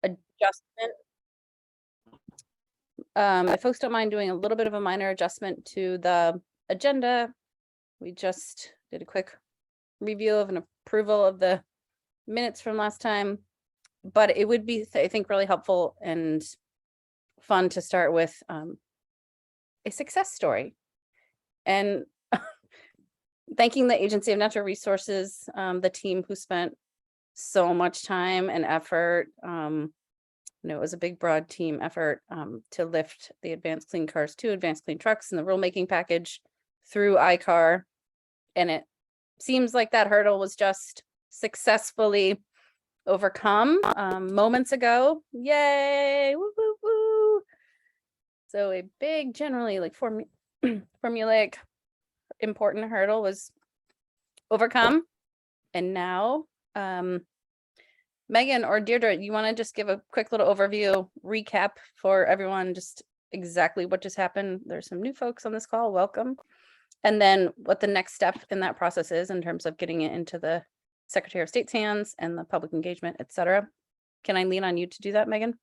adjustment. If folks don't mind doing a little bit of a minor adjustment to the agenda, we just did a quick review of an approval of the minutes from last time, but it would be, I think, really helpful and fun to start with a success story. And thanking the Agency of Natural Resources, the team who spent so much time and effort. It was a big, broad team effort to lift the Advanced Clean Cars 2, Advanced Clean Trucks, and the rulemaking package through ICAR. And it seems like that hurdle was just successfully overcome moments ago. Yay! Woo, woo, woo. So a big, generally like formulaic, important hurdle was overcome. And now, Megan or Deirdre, you want to just give a quick little overview, recap for everyone, just exactly what just happened? There's some new folks on this call, welcome. And then what the next step in that process is in terms of getting it into the Secretary of State's hands and the public engagement, et cetera. Can I lean on you to do that, Megan?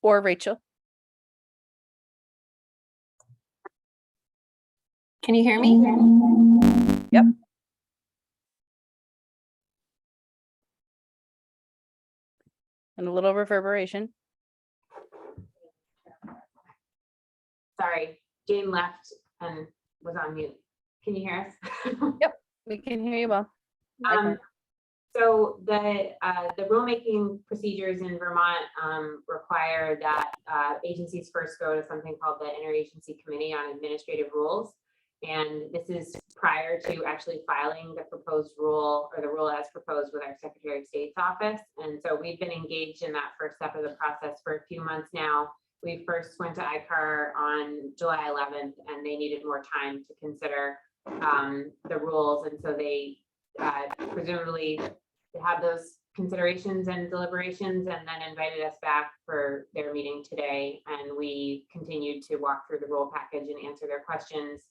Or Rachel? Can you hear me? Yep. And a little reverberation. Sorry, Jane left and was on mute. Can you hear us? Yep, we can hear you well. So the rulemaking procedures in Vermont require that agencies first go to something called the Interagency Committee on Administrative Rules. And this is prior to actually filing the proposed rule or the rule as proposed with our Secretary of State's office. And so we've been engaged in that first step of the process for a few months now. We first went to ICAR on July 11th, and they needed more time to consider the rules. And so they presumably had those considerations and deliberations and then invited us back for their meeting today. And we continued to walk through the rule package and answer their questions.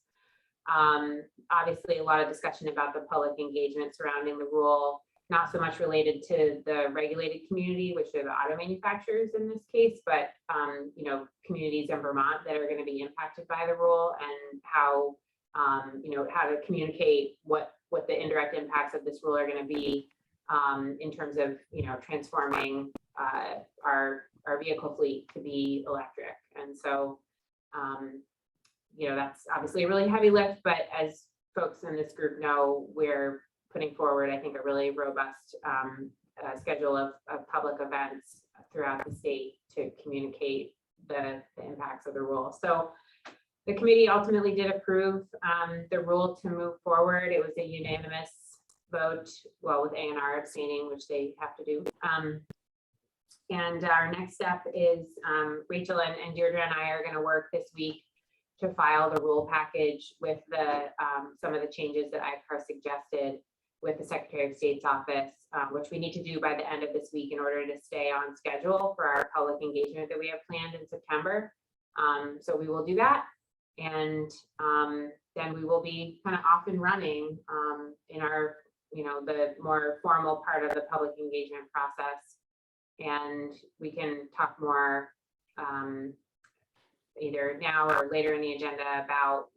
Obviously, a lot of discussion about the public engagement surrounding the rule, not so much related to the regulated community, which are the auto manufacturers in this case, but communities in Vermont that are going to be impacted by the rule, and how how to communicate what the indirect impacts of this rule are going to be in terms of transforming our vehicle fleet to be electric. And so that's obviously a really heavy lift, but as folks in this group know, we're putting forward, I think, a really robust schedule of public events throughout the state to communicate the impacts of the rule. So the committee ultimately did approve the rule to move forward. It was a unanimous vote, well, with A&R abstaining, which they have to do. And our next step is Rachel and Deirdre and I are going to work this week to file the rule package with the some of the changes that ICAR suggested with the Secretary of State's office, which we need to do by the end of this week in order to stay on schedule for our public engagement that we have planned in September. So we will do that, and then we will be kind of off and running in our, the more formal part of the public engagement process. And we can talk more either now or later in the agenda about,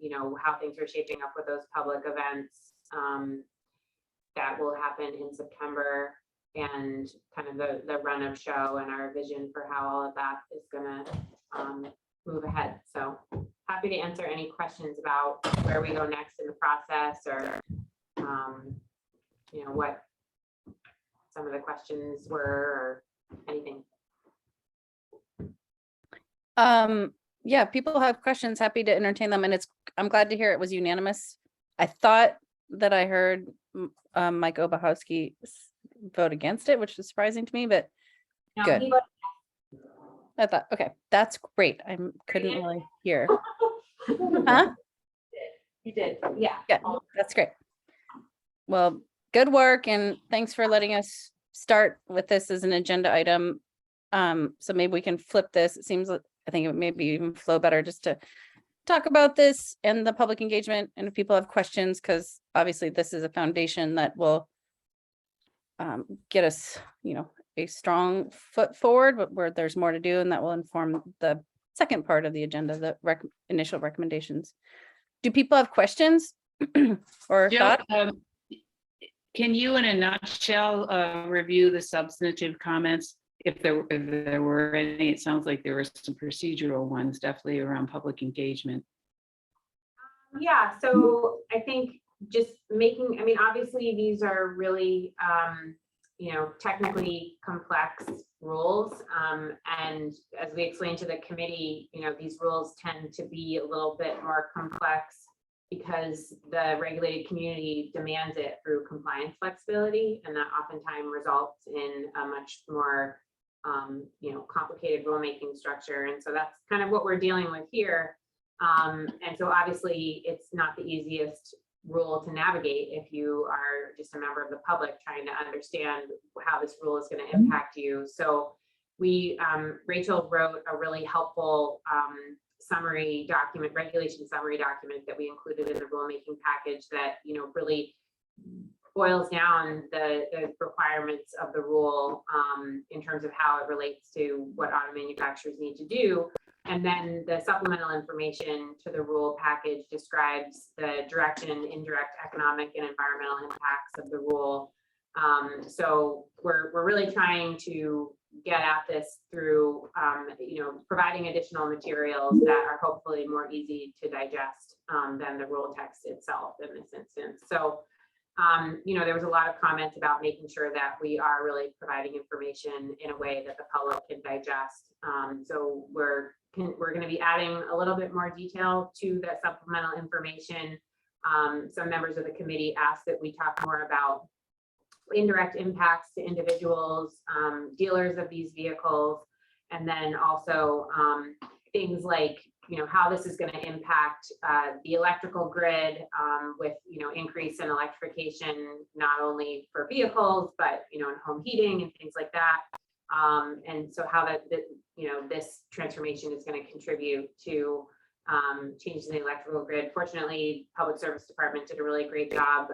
how things are shaping up with those public events that will happen in September, and kind of the run of show and our vision for how all of that is going to move ahead. So happy to answer any questions about where we go next in the process, or what some of the questions were, or anything. Yeah, people have questions, happy to entertain them, and I'm glad to hear it was unanimous. I thought that I heard Mike Obahowski vote against it, which is surprising to me, but no, good. I thought, okay, that's great. I couldn't really hear. Huh? You did, yeah. Yeah, that's great. Well, good work, and thanks for letting us start with this as an agenda item. So maybe we can flip this. It seems like, I think it maybe even flow better just to talk about this and the public engagement, and if people have questions, because obviously this is a foundation that will get us, a strong foot forward, but where there's more to do, and that will inform the second part of the agenda, the initial recommendations. Do people have questions or Jill, thoughts? can you, in a nutshell, review the substantive comments? If there were any, it sounds like there were some procedural ones, definitely around public engagement. Yeah, so I think just obviously these are really, technically complex rules. And as we explained to the committee, these rules tend to be a little bit more complex because the regulated community demands it through compliance flexibility, and that oftentimes results in a much more complicated rulemaking structure. And so that's kind of what we're dealing with here. And so obviously it's not the easiest rule to navigate if you are just a member of the public trying to understand how this rule is going to impact you. So we, Rachel wrote a really helpful summary document, regulation summary document that we included in the rulemaking package that, really boils down the requirements of the rule in terms of how it relates to what auto manufacturers need to do. And then the supplemental information to the rule package describes the direct and indirect economic and environmental impacts of the rule. So we're really trying to get at this through, providing additional materials that are hopefully more easy to digest than the rule text itself in this instance. So, there was a lot of comments about making sure that we are really providing information in a way that the public can digest. So we're going to be adding a little bit more detail to the supplemental information. Some members of the committee asked that we talk more about indirect impacts to individuals, dealers of these vehicles, and then also things like how this is going to impact the electrical grid with increase in electrification, not only for vehicles but in home heating and things like that. And so how that this transformation is going to contribute to changes in the electrical grid. Fortunately, Public Service Department did a really great job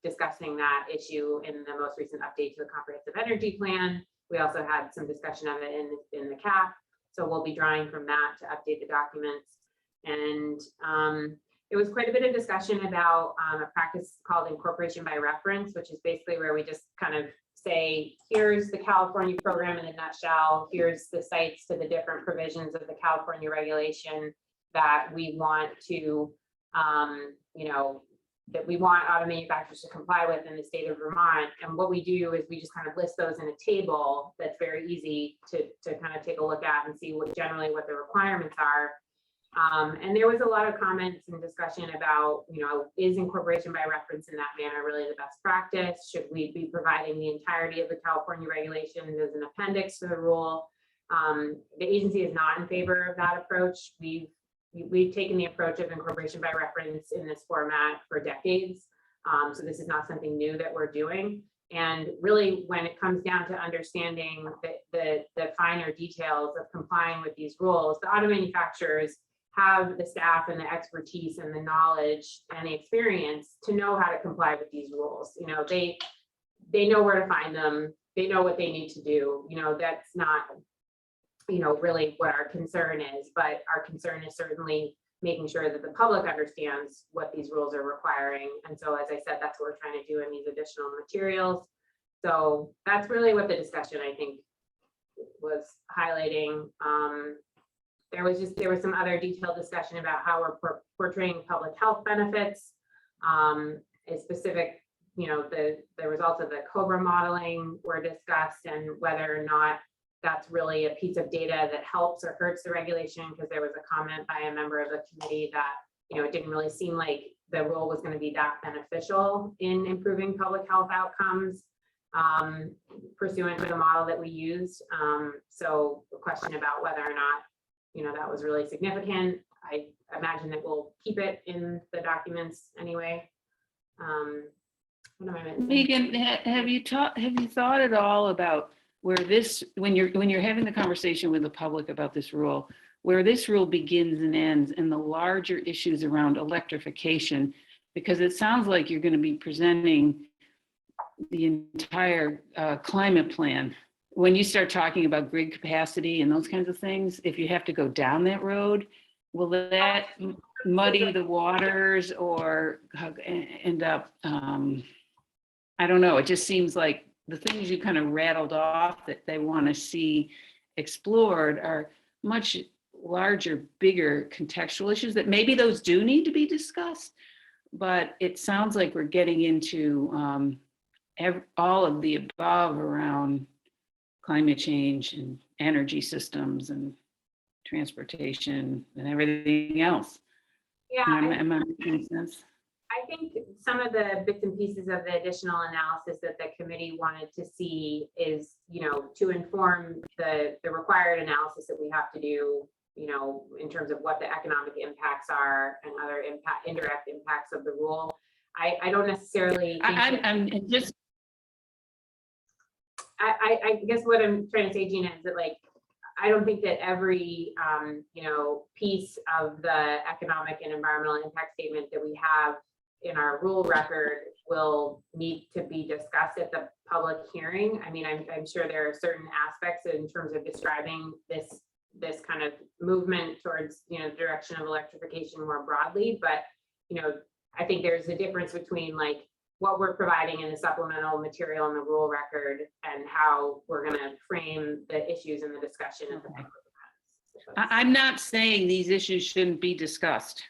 discussing that issue in the most recent update to the Comprehensive Energy Plan. We also had some discussion of it in the CAP. So we'll be drawing from that to update the documents. And there was quite a bit of discussion about a practice called incorporation by reference, which is basically where we just kind of say, here's the California program in a nutshell, here's the sites to the different provisions of the California regulation that we want to, that we want auto manufacturers to comply with in the state of Vermont. And what we do is we just kind of list those in a table that's very easy to kind of take a look at and see what the requirements are. And there was a lot of comments and discussion about, is incorporation by reference in that manner really the best practice? Should we be providing the entirety of the California regulations as an appendix to the rule? The agency is not in favor of that approach. We've taken the approach of incorporation by reference in this format for decades. So this is not something new that we're doing. And really, when it comes down to understanding the finer details of complying with these rules, the auto manufacturers have the staff and the expertise and the knowledge and the experience to know how to comply with these rules. They know where to find them. They know what they need to do. That's not really what our concern is, but our concern is certainly making sure that the public understands what these rules are requiring. And so, as I said, that's what we're trying to do in these additional materials. So that's really what the discussion, I think, was highlighting. There was some other detailed discussion about how we're portraying public health benefits, a specific, the results of the COBRA modeling were discussed, and whether or not that's really a piece of data that helps or hurts the regulation, because there was a comment by a member of the committee that, it didn't really seem like the rule was going to be that beneficial in improving public health outcomes pursuant to the model that we used. So the question about whether or not, that was really significant. I imagine that we'll keep it in the documents anyway. What am I missing? Megan, have you thought at all about where this, when you're having the conversation with the public about this rule, where this rule begins and ends, and the larger issues around electrification? Because it sounds like you're going to be presenting the entire climate plan. When you start talking about grid capacity and those kinds of things, if you have to go down that road, will that muddy the waters or end up, I don't know, it just seems like the things you kind of rattled off that they want to see explored are much larger, bigger contextual issues that maybe those do need to be discussed. But it sounds like we're getting into all of the above around climate change and energy systems and transportation and everything else. Yeah, Am I making sense? I think some of the bits and pieces of the additional analysis that the committee wanted to see is, to inform the required analysis that we have to do, in terms of what the economic impacts are and other indirect impacts of the rule. I don't necessarily think I'm just. I guess what I'm trying to say, Gina, is that I don't think that every piece of the economic and environmental impact statement that we have in our rule record will need to be discussed at the public hearing. I mean, I'm sure there are certain aspects in terms of describing this kind of movement towards the direction of electrification more broadly, but I think there's a difference between what we're providing in the supplemental material in the rule record and how we're going to frame the issues in the discussion at the public events. I'm not saying these issues shouldn't be discussed.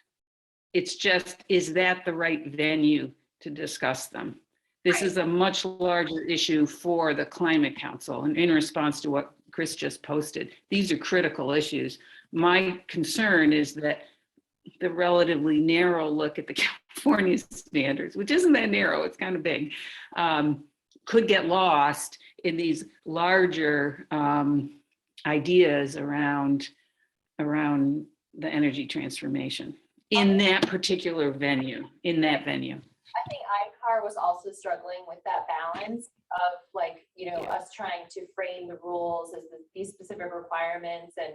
It's just, is that the right venue to discuss them? This is a much larger issue for the Climate Council, and in response to what Chris just posted, these are critical issues. My concern is that the relatively narrow look at the California standards, which isn't that narrow, it's kind of big, could get lost in these larger ideas around the energy transformation in that particular venue, I think ICAR was also struggling with that balance of us trying to frame the rules as these specific requirements and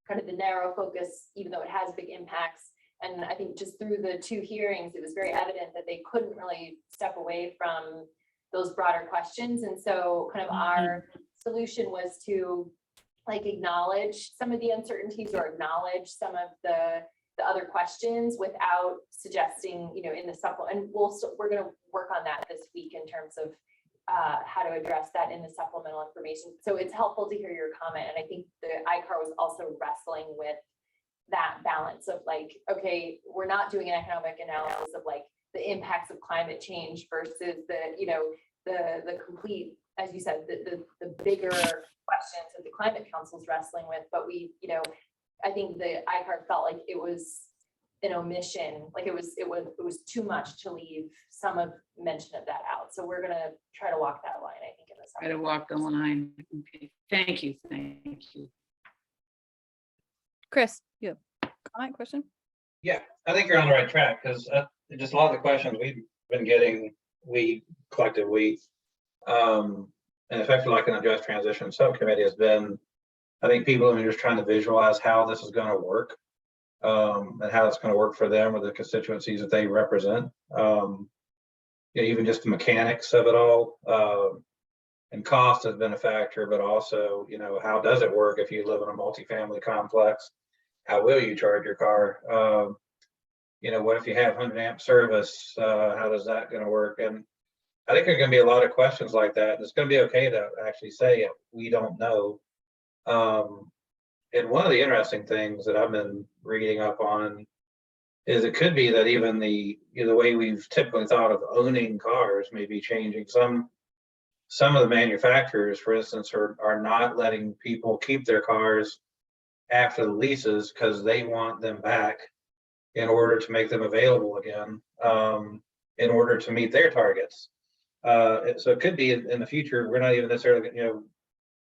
kind of the narrow focus, even though it has big impacts. And I think just through the two hearings, it was very evident that they couldn't really step away from those broader questions. And so kind of our solution was to acknowledge some of the uncertainties or acknowledge some of the other questions without suggesting, in the supplement, and we're going to work on that this week in terms of how to address that in the supplemental information. So it's helpful to hear your comment. And I think the ICAR was also wrestling with that balance of okay, we're not doing an economic analysis of the impacts of climate change versus the complete, as you said, the bigger questions that the Climate Council is wrestling with. But I think the ICAR felt like it was an omission, it was too much to leave some of mention of that out. So we're gonna try to walk that line, I think, in this. Try to walk the line. Okay. Thank you. Chris, you have a comment, question? Yeah, I think you're on the right track because just a lot of the questions we've been getting, and especially an Address Transition Subcommittee has been, I think people are just trying to visualize how this is going to work and how it's going to work for them or the constituencies that they represent. Even just the mechanics of it all and cost has been a factor, but also, how does it work if you live in a multifamily complex? How will you charge your car? What if you have 100 amp service? How does that going to work? And I think there's going to be a lot of questions like that. And it's going to be okay to actually say we don't know. And one of the interesting things that I've been reading up on is it could be that even the way we've typically thought of owning cars may be changing. Some of the manufacturers, for instance, are not letting people keep their cars after the leases because they want them back in order to make them available again, in order to meet their targets. So it could be in the future, we're not even necessarily,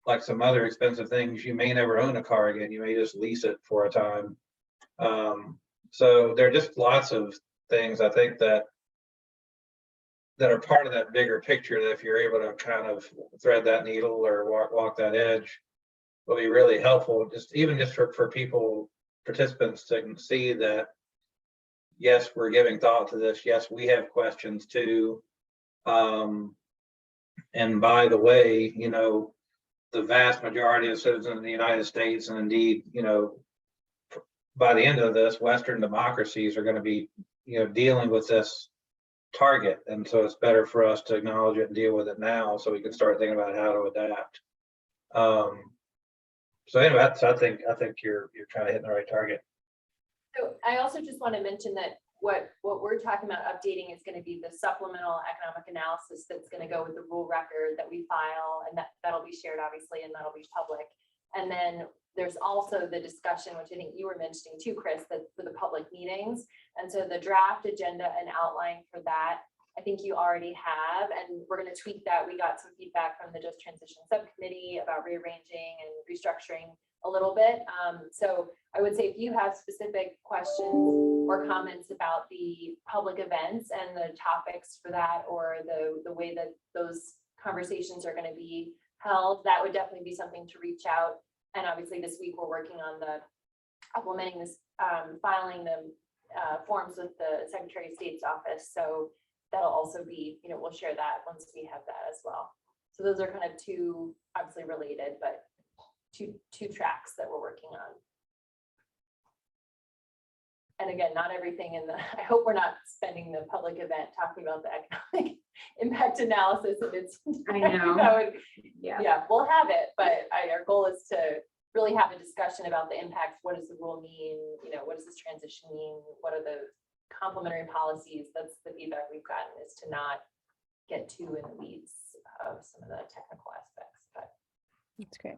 like some other expensive things, you may never own a car again. You may just lease it for a time. So there are just lots of things I think that are part of that bigger picture that if you're able to kind of thread that needle or walk that edge will be really helpful, even for people, participants, to see that, yes, we're giving thought to this. Yes, we have questions too. And by the way, the vast majority of citizens in the United States, and indeed, by the end of this, Western democracies are going to be, dealing with this target. And so it's better for us to acknowledge it and deal with it now so we can start thinking about how to adapt. So anyway, I think you're trying to hit the right target. So I also just want to mention that what we're talking about updating is going to be the supplemental economic analysis that's going to go with the rule record that we file, and that'll be shared obviously, and that'll be public. And then there's also the discussion, which I think you were mentioning too, Chris, that for the public meetings. And so the draft agenda and outline for that, I think you already have, and we're going to tweak that. We got some feedback from the Just Transition Subcommittee about rearranging and restructuring a little bit. So I would say if you have specific questions or comments about the public events and the topics for that, or the way that those conversations are going to be held, that would definitely be something to reach out. And obviously this week we're working on the implementing this, filing the forms with the Secretary of State's office. So that'll also be, we'll share that once we have that as well. So those are kind of two, obviously related, but two tracks that we're working on. And again, not everything in the, I hope we're not spending the public event talking about the economic impact analysis of its. I know. Yeah, we'll have it, but our goal is to really have a discussion about the impacts. What does the rule mean? What does this transition mean? What are the complementary policies? That's the feedback we've gotten, is to not get too in the weeds of some of the technical aspects, but. That's great.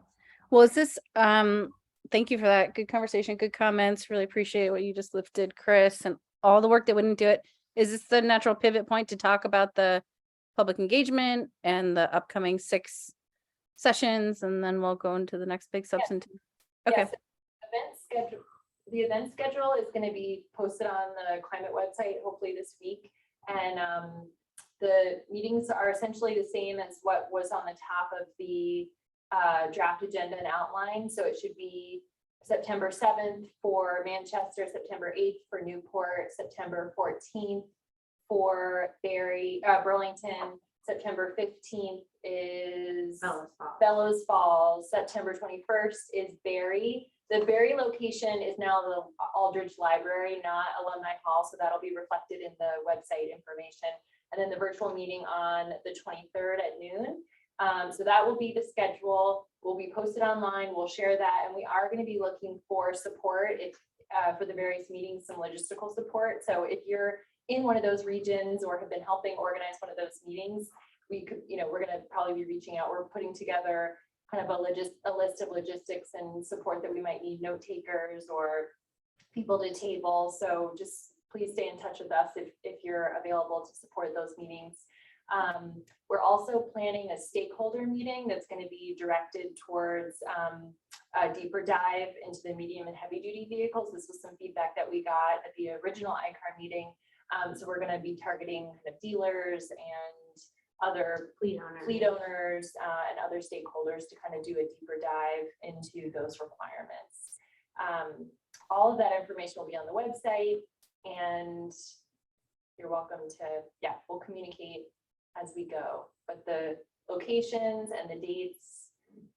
Well, is this, thank you for that. Good conversation, good comments. Really appreciate what you just lifted, Chris, and all the work that went into it. Is this the natural pivot point to talk about the public engagement and the upcoming 6 sessions, and then we'll go into the next big substantive? Okay. Yes, the event schedule is going to be posted on the climate website hopefully this week, and the meetings are essentially the same as what was on the top of the draft agenda and outline. So it should be September 7th for Manchester, September 8th for Newport, September 14th for Burlington, September 15th is Bellows Falls, September 21st is Barrie. The Barrie location is now the Aldridge Library, not Alumni Hall, so that'll be reflected in the website information. And then the virtual meeting on the 23rd at noon. So that will be the schedule, will be posted online. We'll share that, and we are going to be looking for support for the various meetings, some logistical support. So if you're in one of those regions or have been helping organize one of those meetings, we could, we're going to probably be reaching out. We're putting together kind of a list of logistics and support that we might need, note takers or people to table. So just please stay in touch with us if you're available to support those meetings. We're also planning a stakeholder meeting that's going to be directed towards a deeper dive into the medium and heavy duty vehicles. This was some feedback that we got at the original ICAR meeting. So we're going to be targeting kind of dealers and other fleet owners and other stakeholders to kind of do a deeper dive into those requirements. All of that information will be on the website, and you're welcome to, we'll communicate as we go, but the locations and the dates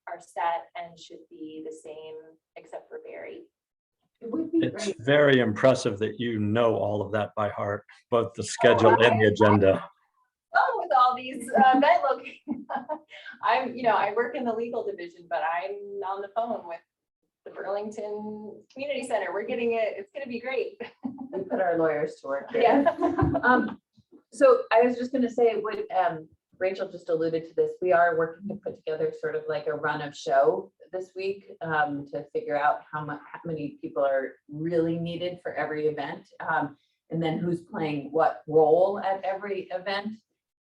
are set and should be the same except for Barrie. It would be It's great. very impressive that you know all of that by heart, both the schedule and the agenda. Oh, with all these event locations. I work in the legal division, but I'm on the phone with the Burlington Community Center. We're getting it. It's going to be great. We put our lawyers to work. Yeah. So I was just going to say, what Rachel just alluded to this, we are working to put together sort of like a run of show this week to figure out how many people are really needed for every event, and then who's playing what role at every event.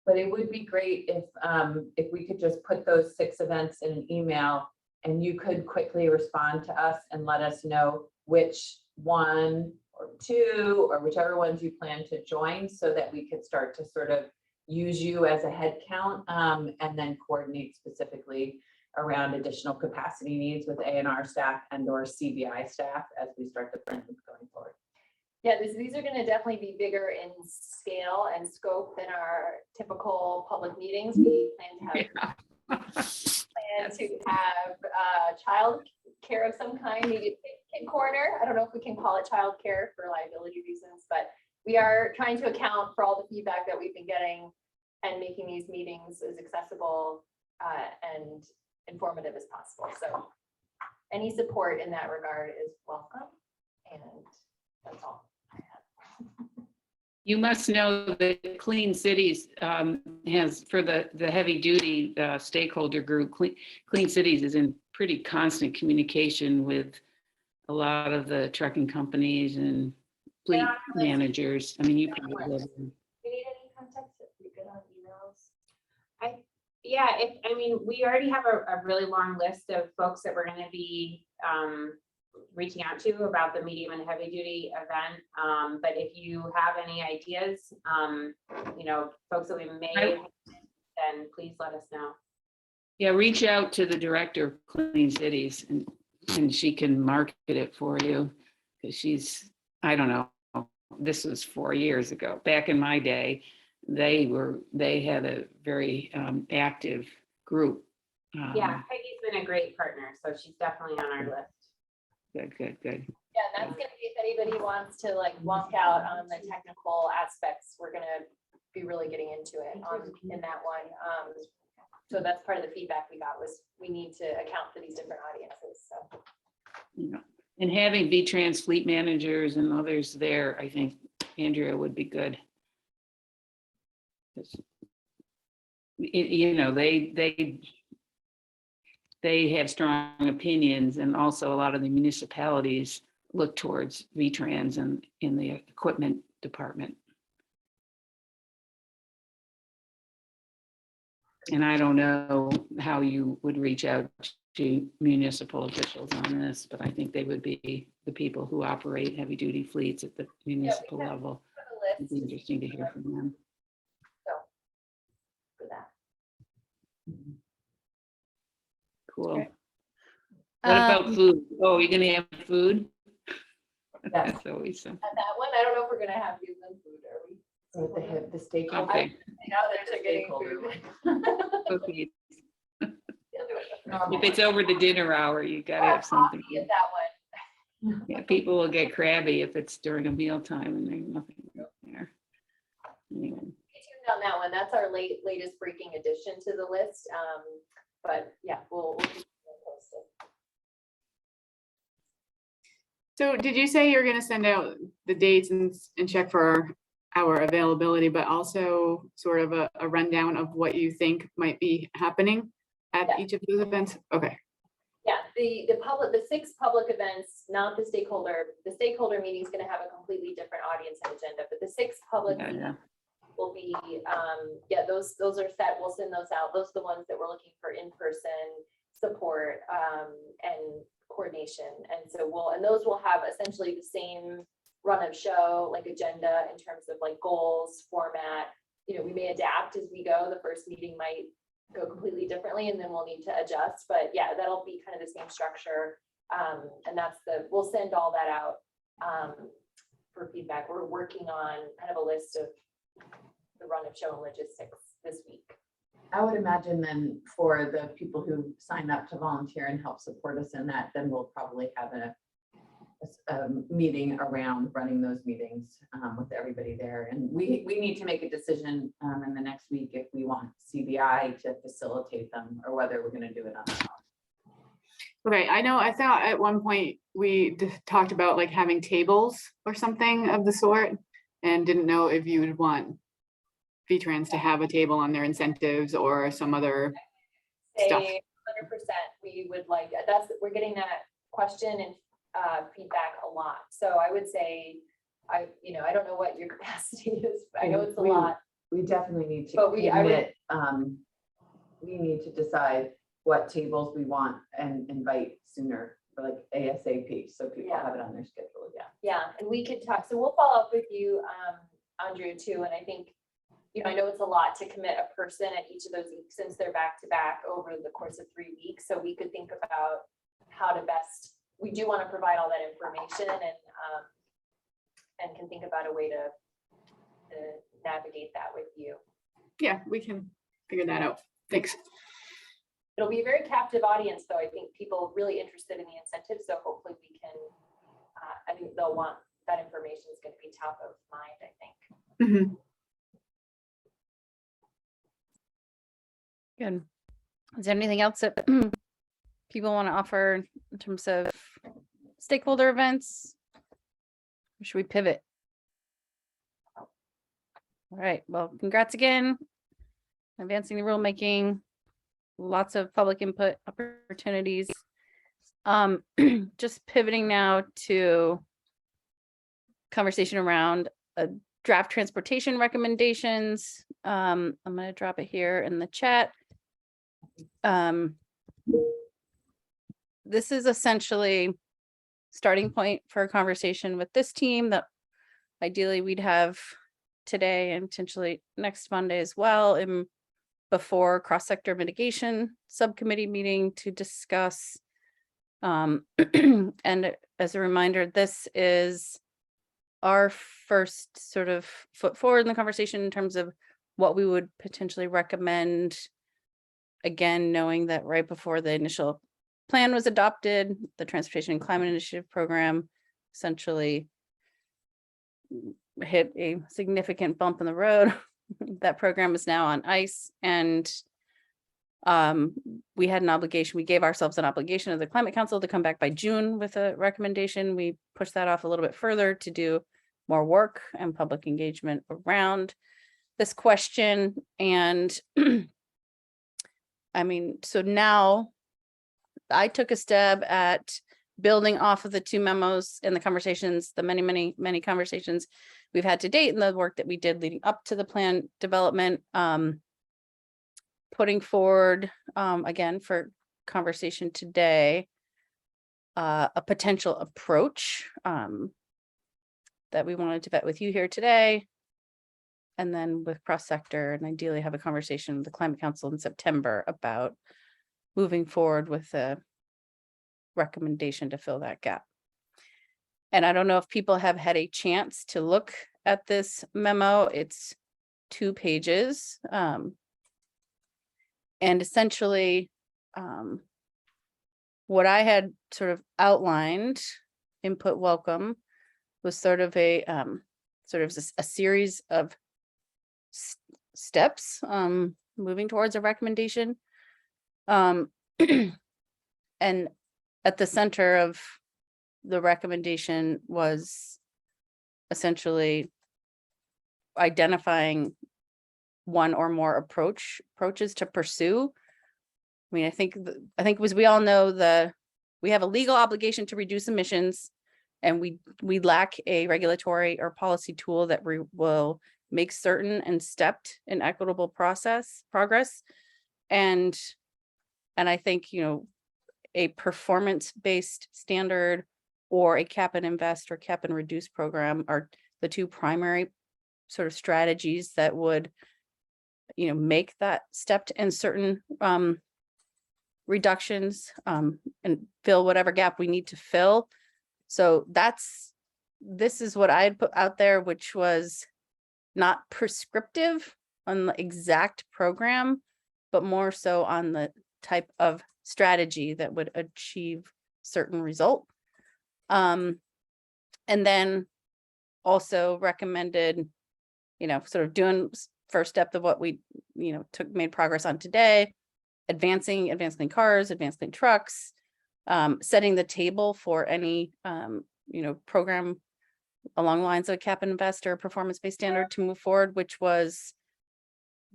But it would be great if we could just put those 6 events in an email, and you could quickly respond to us and let us know which one or 2 or whichever ones you plan to join, so that we could start to sort of use you as a head count, and then coordinate specifically around additional capacity needs with A&R staff and or CBI staff as we start to plan going forward. Yeah, these are gonna definitely be bigger in scale and scope than our typical public meetings. We plan to have child care of some kind, maybe a kid corner. I don't know if we can call it child care for liability reasons, but we are trying to account for all the feedback that we've been getting and making these meetings as accessible and informative as possible. So any support in that regard is welcome. And that's all I have. You must know that Clean Cities has, for the heavy duty stakeholder group, Clean Cities is in pretty constant communication with a lot of the trucking companies and fleet managers. I mean, you probably live in. Do you need any context? If you're good on emails. Yeah, we already have a really long list of folks that we're gonna be reaching out to about the medium and heavy duty event. But if you have any ideas, folks that we may, then please let us know. Yeah, reach out to the director of Clean Cities and she can market it for you. Because I don't know, this was 4 years ago. Back in my day, they had a very active group. Yeah, Peggy's been a great partner, so she's definitely on our list. Good. Yeah, and that's gonna be, if anybody wants to like walk out on the technical aspects, we're gonna be really getting into it in that one. So that's part of the feedback we got was we need to account for these different audiences, so. And having V-Trans fleet managers and others there, I think Andrea would be good. They have strong opinions, and also a lot of the municipalities look towards V-Trans and in the equipment department. And I don't know how you would reach out to municipal officials on this, but I think they would be the people who operate heavy duty fleets at the municipal level. It'd be interesting to hear from them. For that. Cool. Great. What about food? Oh, you're gonna have food? Yes. That's always something. And that one, I don't know if we're gonna have vegan food, are we? With the stakeholder. Okay. Now they're getting food. Cookies. Normal If it's one. over the dinner hour, you gotta Or have something. coffee at that one. Yeah, people will get crabby if it's during a mealtime and there's nothing there. Anyway, Stay tuned on that one. That's our latest breaking addition to the list. But yeah, we'll keep you posted. So did you say you're gonna send out the dates and check for our availability, but also sort of a rundown of what you think might be happening at Yeah. each of those events? Okay, Yeah, the 6 public events, not the stakeholder meeting is gonna have a completely different audience and agenda, but the 6 public yeah, yeah. will be, those are set, we'll send those out. Those are the ones that we're looking for in-person support and coordination. And so those will have essentially the same run of show, like agenda in terms of like goals, format. We may adapt as we go. The first meeting might go completely differently and then we'll need to adjust, but yeah, that'll be kind of the same structure. And we'll send all that out for feedback. We're working on kind of a list of the run of show and logistics this week. I would imagine then for the people who sign up to volunteer and help support us in that, then we'll probably have a meeting around running those meetings with everybody there. And we need to make a decision in the next week if we want CBI to facilitate them or whether we're going to do it on our own. okay. I know, I thought at one point we talked about like having tables or something of the sort, and didn't know if you would want V-Trans to have a table on their incentives or some other stuff. Say 100%, we would like, we're getting that question and feedback a lot. So I would say, I don't know what your capacity is, but I know it's a lot. We definitely need to But I would- commit, we need to decide what tables we want and invite sooner, for like ASAP, so people Yeah. have it on their schedule. Yeah. Yeah, and we could talk, so we'll follow up with you, Andrea, too, and I think, I know it's a lot to commit a person at each of those weeks since they're back to back over the course of 3 weeks, so we could think about how to best, we do want to provide all that information and and can think about a way to navigate that with you. Yeah, we can figure that out. Thanks. It'll be a very captive audience, though. I think people really interested in the incentives, so hopefully we can, I think they'll want, that information is going to be top of mind, I think. Mhm. Good. Is there anything else that people want to offer in terms of stakeholder events? Or should we pivot? All right, well, congrats again. Advancing the rulemaking, lots of public input opportunities. Just pivoting now to conversation around draft transportation recommendations. I'm going to drop it here in the chat. This is essentially starting point for a conversation with this team that ideally we'd have today and potentially next Monday as well, and before cross-sector mitigation subcommittee meeting to discuss. And as a reminder, this is our first sort of foot forward in the conversation in terms of what we would potentially recommend. Again, knowing that right before the initial plan was adopted, the Transportation and Climate Initiative program essentially hit a significant bump in the road. That program is now on ice, and we had an obligation, we gave ourselves an obligation of the Climate Council to come back by June with a recommendation. We pushed that off a little bit further to do more work and public engagement around this question. And I mean, so now I took a stab at building off of the two memos and the conversations, the many conversations we've had to date and the work that we did leading up to the plan development, putting forward, again, for conversation today, a potential approach that we wanted to vet with you here today, and then with cross-sector, and ideally have a conversation with the Climate Council in September about moving forward with a recommendation to fill that gap. And I don't know if people have had a chance to look at this memo. It's 2 pages. And essentially, what I had sort of outlined, input welcome, was sort of a series of steps moving towards a recommendation. And at the center of the recommendation was essentially identifying one or more approaches to pursue. I mean, I think as we all know, we have a legal obligation to reduce emissions, and we lack a regulatory or policy tool that will make certain and stepped and equitable progress. And I think, you know, a performance-based standard or a cap and invest or cap and reduce program are the two primary sort of strategies that would, you know, make that stepped and certain reductions and fill whatever gap we need to fill. So this is what I had put out there, which was not prescriptive on the exact program, but more so on the type of strategy that would achieve certain result. And then also recommended, you know, sort of doing first step of what we, you know, made progress on today, advancing clean cars, advanced clean trucks, setting the table for any, you know, program along the lines of a cap and invest or performance-based standard to move forward, which was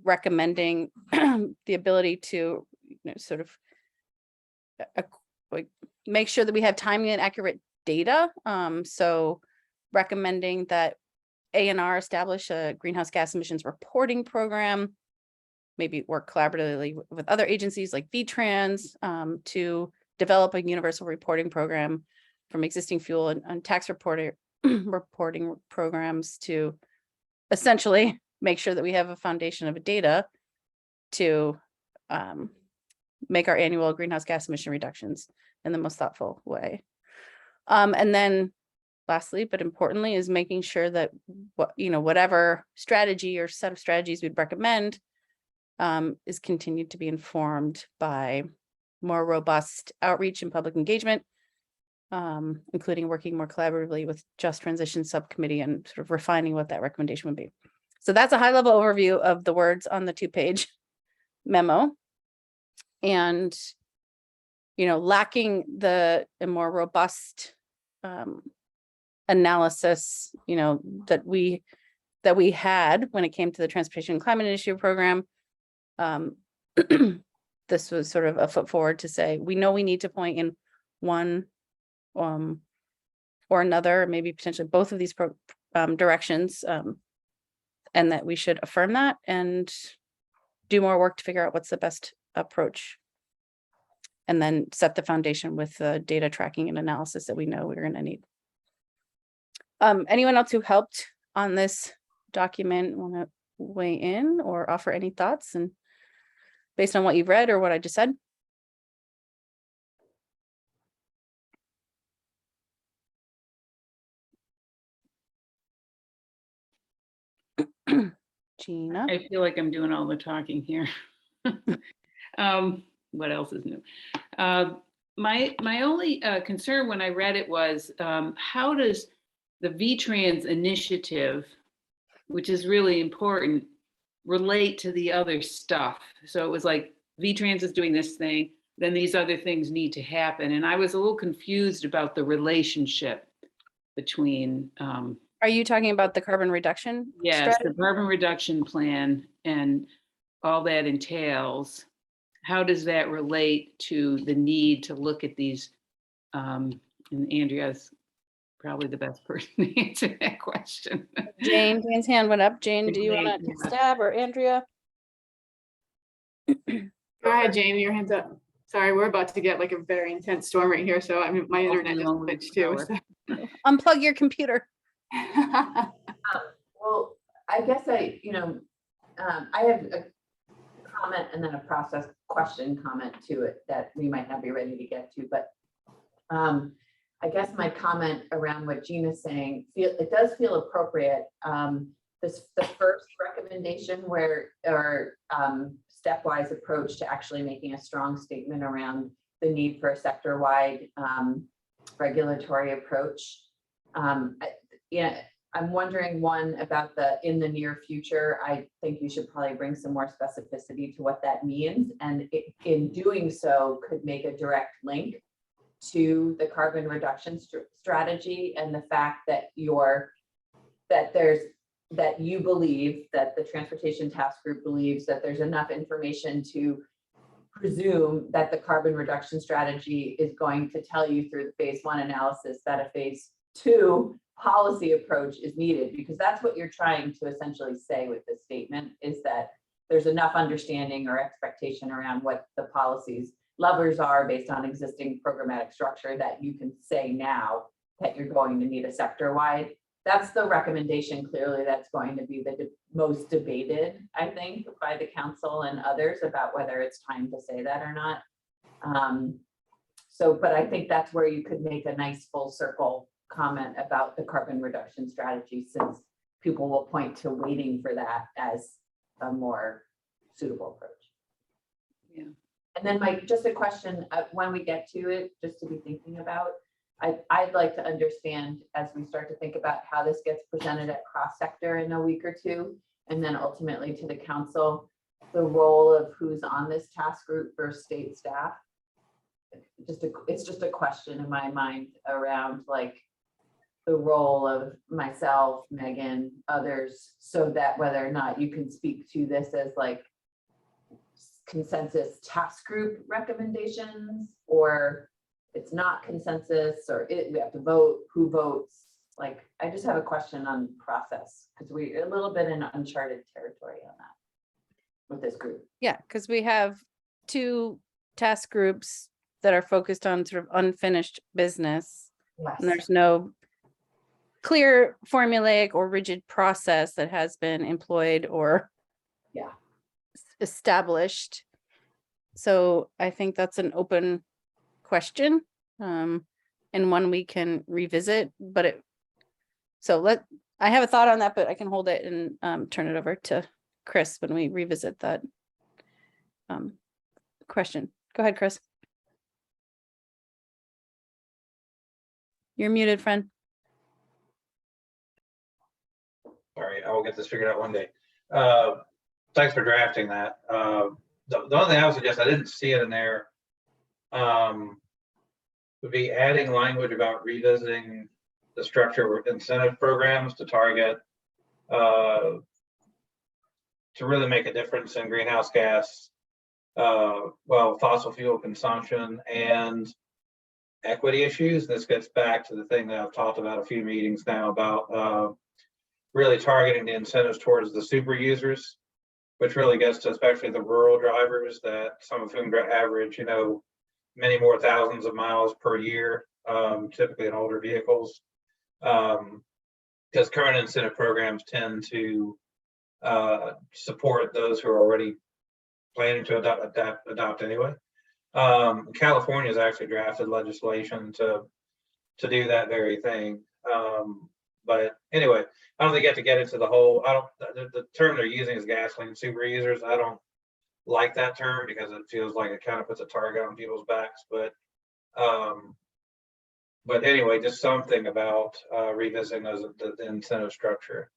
recommending the ability to, you know, sort of like make sure that we have timely and accurate data. So recommending that A&R establish a greenhouse gas emissions reporting program, maybe work collaboratively with other agencies like VTrans to develop a universal reporting program from existing fuel and tax reporting programs to essentially make sure that we have a foundation of data to make our annual greenhouse gas emission reductions in the most thoughtful way. And then lastly, but importantly, is making sure that whatever strategy or set of strategies we'd recommend is continued to be informed by more robust outreach and public engagement, including working more collaboratively with Just Transition Subcommittee and sort of refining what that recommendation would be. So that's a high level overview of the words on the 2-page memo. And, lacking a more robust analysis, that we had when it came to the Transportation and Climate Initiative program. This was sort of a foot forward to say, we know we need to point in one or another, maybe potentially both of these directions, and that we should affirm that and do more work to figure out what's the best approach. And then set the foundation with the data tracking and analysis that we know we're going to need. Anyone else who helped on this document want to weigh in or offer any thoughts, and based on what you've read or what I just said? Gina? I feel like I'm doing all the talking here. What else is new? My only concern when I read it was, how does the VTrans initiative, which is really important, relate to the other stuff? So it was like VTrans is doing this thing, then these other things need to happen. And I was a little confused about the relationship between Are you talking about the carbon reduction? yes, strategy? the carbon reduction plan and all that entails. How does that relate to the need to look at these? And Andrea's probably the best person to answer that question. Jane's hand went up. Jane, do you want to Jane, take a yeah. stab, or Andrea? Go ahead, Jane, your hand's up. Sorry, we're about to get like a very intense storm right here, so my internet just Hopefully glitched too. lower. so. Unplug your computer. Well, I guess I have a comment and then a process question comment to it that we might not be ready to get to, but I guess my comment around what Gina's saying, it does feel appropriate. The first recommendation or stepwise approach to actually making a strong statement around the need for a sector-wide regulatory approach. I'm wondering, one, about in the near future, I think you should probably bring some more specificity to what that means. And in doing so, could make a direct link to the carbon reduction strategy and the fact that you believe that the Transportation Task Group believes that there's enough information to presume that the carbon reduction strategy is going to tell you through the phase 1 analysis that a phase 2 policy approach is needed, because that's what you're trying to essentially say with this statement, is that there's enough understanding or expectation around what the policies levers are based on existing programmatic structure that you can say now that you're going to need a sector-wide. That's the recommendation, clearly, that's going to be the most debated, I think, by the council and others about whether it's time to say that or not. But I think that's where you could make a nice full circle comment about the carbon reduction strategy, since people will point to waiting for that as a more suitable approach. Yeah. And then just a question, when we get to it, just to be thinking about, I'd like to understand, as we start to think about how this gets presented at cross-sector in a week or two, and then ultimately to the council, the role of who's on this task group versus state staff. It's just a question in my mind around the role of myself, Megan, others, so that whether or not you can speak to this as consensus task group recommendations, or it's not consensus, or we have to vote, who votes. I just have a question on process, because we're a little bit in uncharted territory on that with this group. Yeah, because we have 2 task groups that are focused on sort of unfinished business. Yes. And there's no clear formulaic or rigid process that has been employed or established. So I think that's an open question, and one we can revisit, but So I have a thought on that, but I can hold it and turn it over to Chris when we revisit that question. Go ahead, Chris. You're muted, friend. Sorry, I will get this figured out one day. Thanks for drafting that. The only thing I would suggest, I didn't see it in there, would be adding language about revisiting the structure of incentive programs to target, to really make a difference in greenhouse gas, fossil fuel consumption and equity issues. This gets back to the thing that I've talked about a few meetings now about really targeting the incentives towards the super users, which really gets to especially the rural drivers, that some of whom average, many more thousands of miles per year, typically in older vehicles. Because current incentive programs tend to support those who are already planning to adopt anyway. California has actually drafted legislation to do that very thing. But anyway, I don't think you have to get into the whole, the term they're using is gasoline super users. I don't like that term because it feels like it kind of puts a target on people's backs. But anyway, just something about revisiting the incentive structure.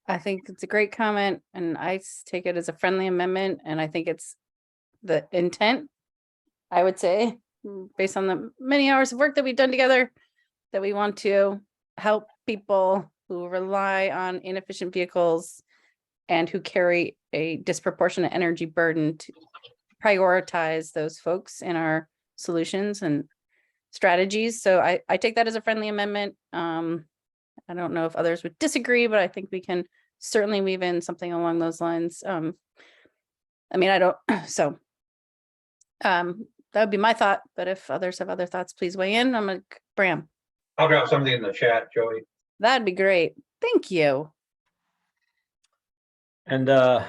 I think it's a great comment, and I take it as a friendly amendment, and I think it's the intent, I would say, based on the many hours of work that we've done together, that we want to help people who rely on inefficient vehicles and who carry a disproportionate energy burden, to prioritize those folks in our solutions and strategies. So I take that as a friendly amendment. I don't know if others would disagree, but I think we can certainly weave in something along those lines. I don't, so that would be my thought, but if others have other thoughts, please weigh in. I'm like, Bram. I'll drop something in the chat, Joey. That'd be great. Thank you. And, I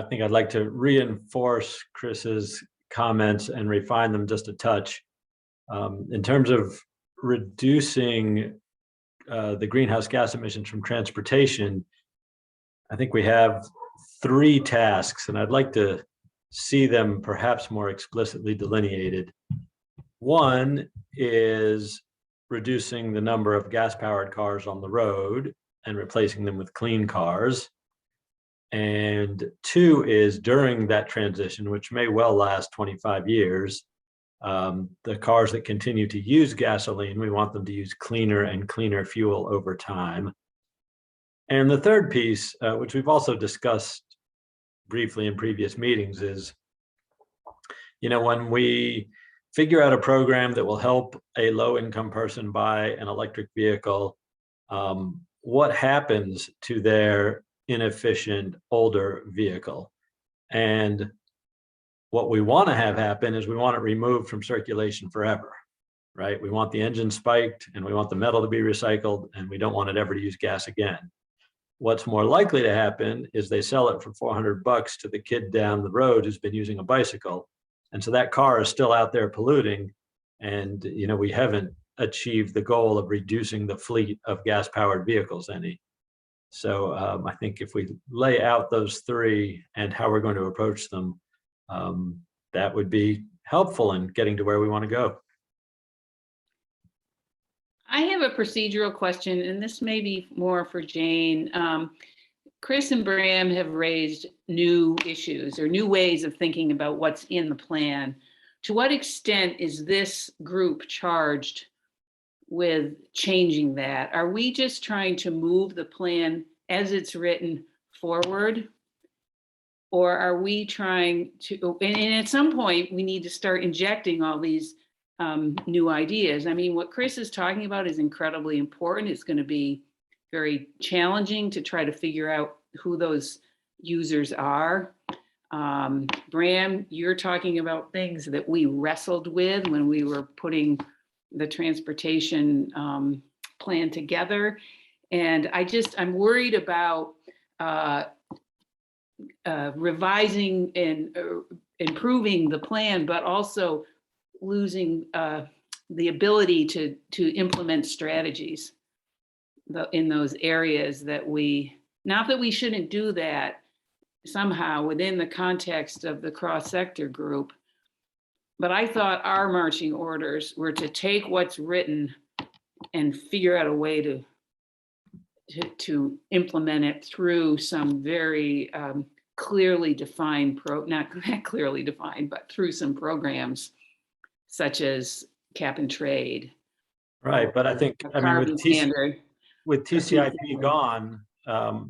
think I'd like to reinforce Chris's comments and refine them just a touch. In terms of reducing the greenhouse gas emissions from transportation, I think we have 3 tasks, and I'd like to see them perhaps more explicitly delineated. One is reducing the number of gas-powered cars on the road and replacing them with clean cars. And 2 is during that transition, which may well last 25 years, the cars that continue to use gasoline, we want them to use cleaner and cleaner fuel over time. And the third piece, which we've also discussed briefly in previous meetings, is, when we figure out a program that will help a low-income person buy an electric vehicle, what happens to their inefficient older vehicle? And what we want to have happen is we want it removed from circulation forever, right? We want the engine spiked and we want the metal to be recycled, and we don't want it ever to use gas again. What's more likely to happen is they sell it for $400 to the kid down the road who's been using a bicycle. And so that car is still out there polluting. And, we haven't achieved the goal of reducing the fleet of gas powered vehicles any. So I think if we lay out those 3 and how we're going to approach them, that would be helpful in getting to where we want to go. I have a procedural question, and this may be more for Jane. Chris and Bram have raised new issues or new ways of thinking about what's in the plan. To what extent is this group charged with changing that? Are we just trying to move the plan as it's written forward? Or are we trying to, and at some point we need to start injecting all these new ideas. I mean, what Chris is talking about is incredibly important. It's going to be very challenging to try to figure out who those users are. Bram, you're talking about things that we wrestled with when we were putting the transportation plan together. And I'm worried about revising and improving the plan, but also losing the ability to implement strategies in those areas that not that we shouldn't do that somehow within the context of the cross-sector group, but I thought our marching orders were to take what's written and figure out a way to implement it through some very clearly defined not clearly defined, but through some programs such as cap and trade. Right, but I think, I mean, Carbon standard. with TCIP gone,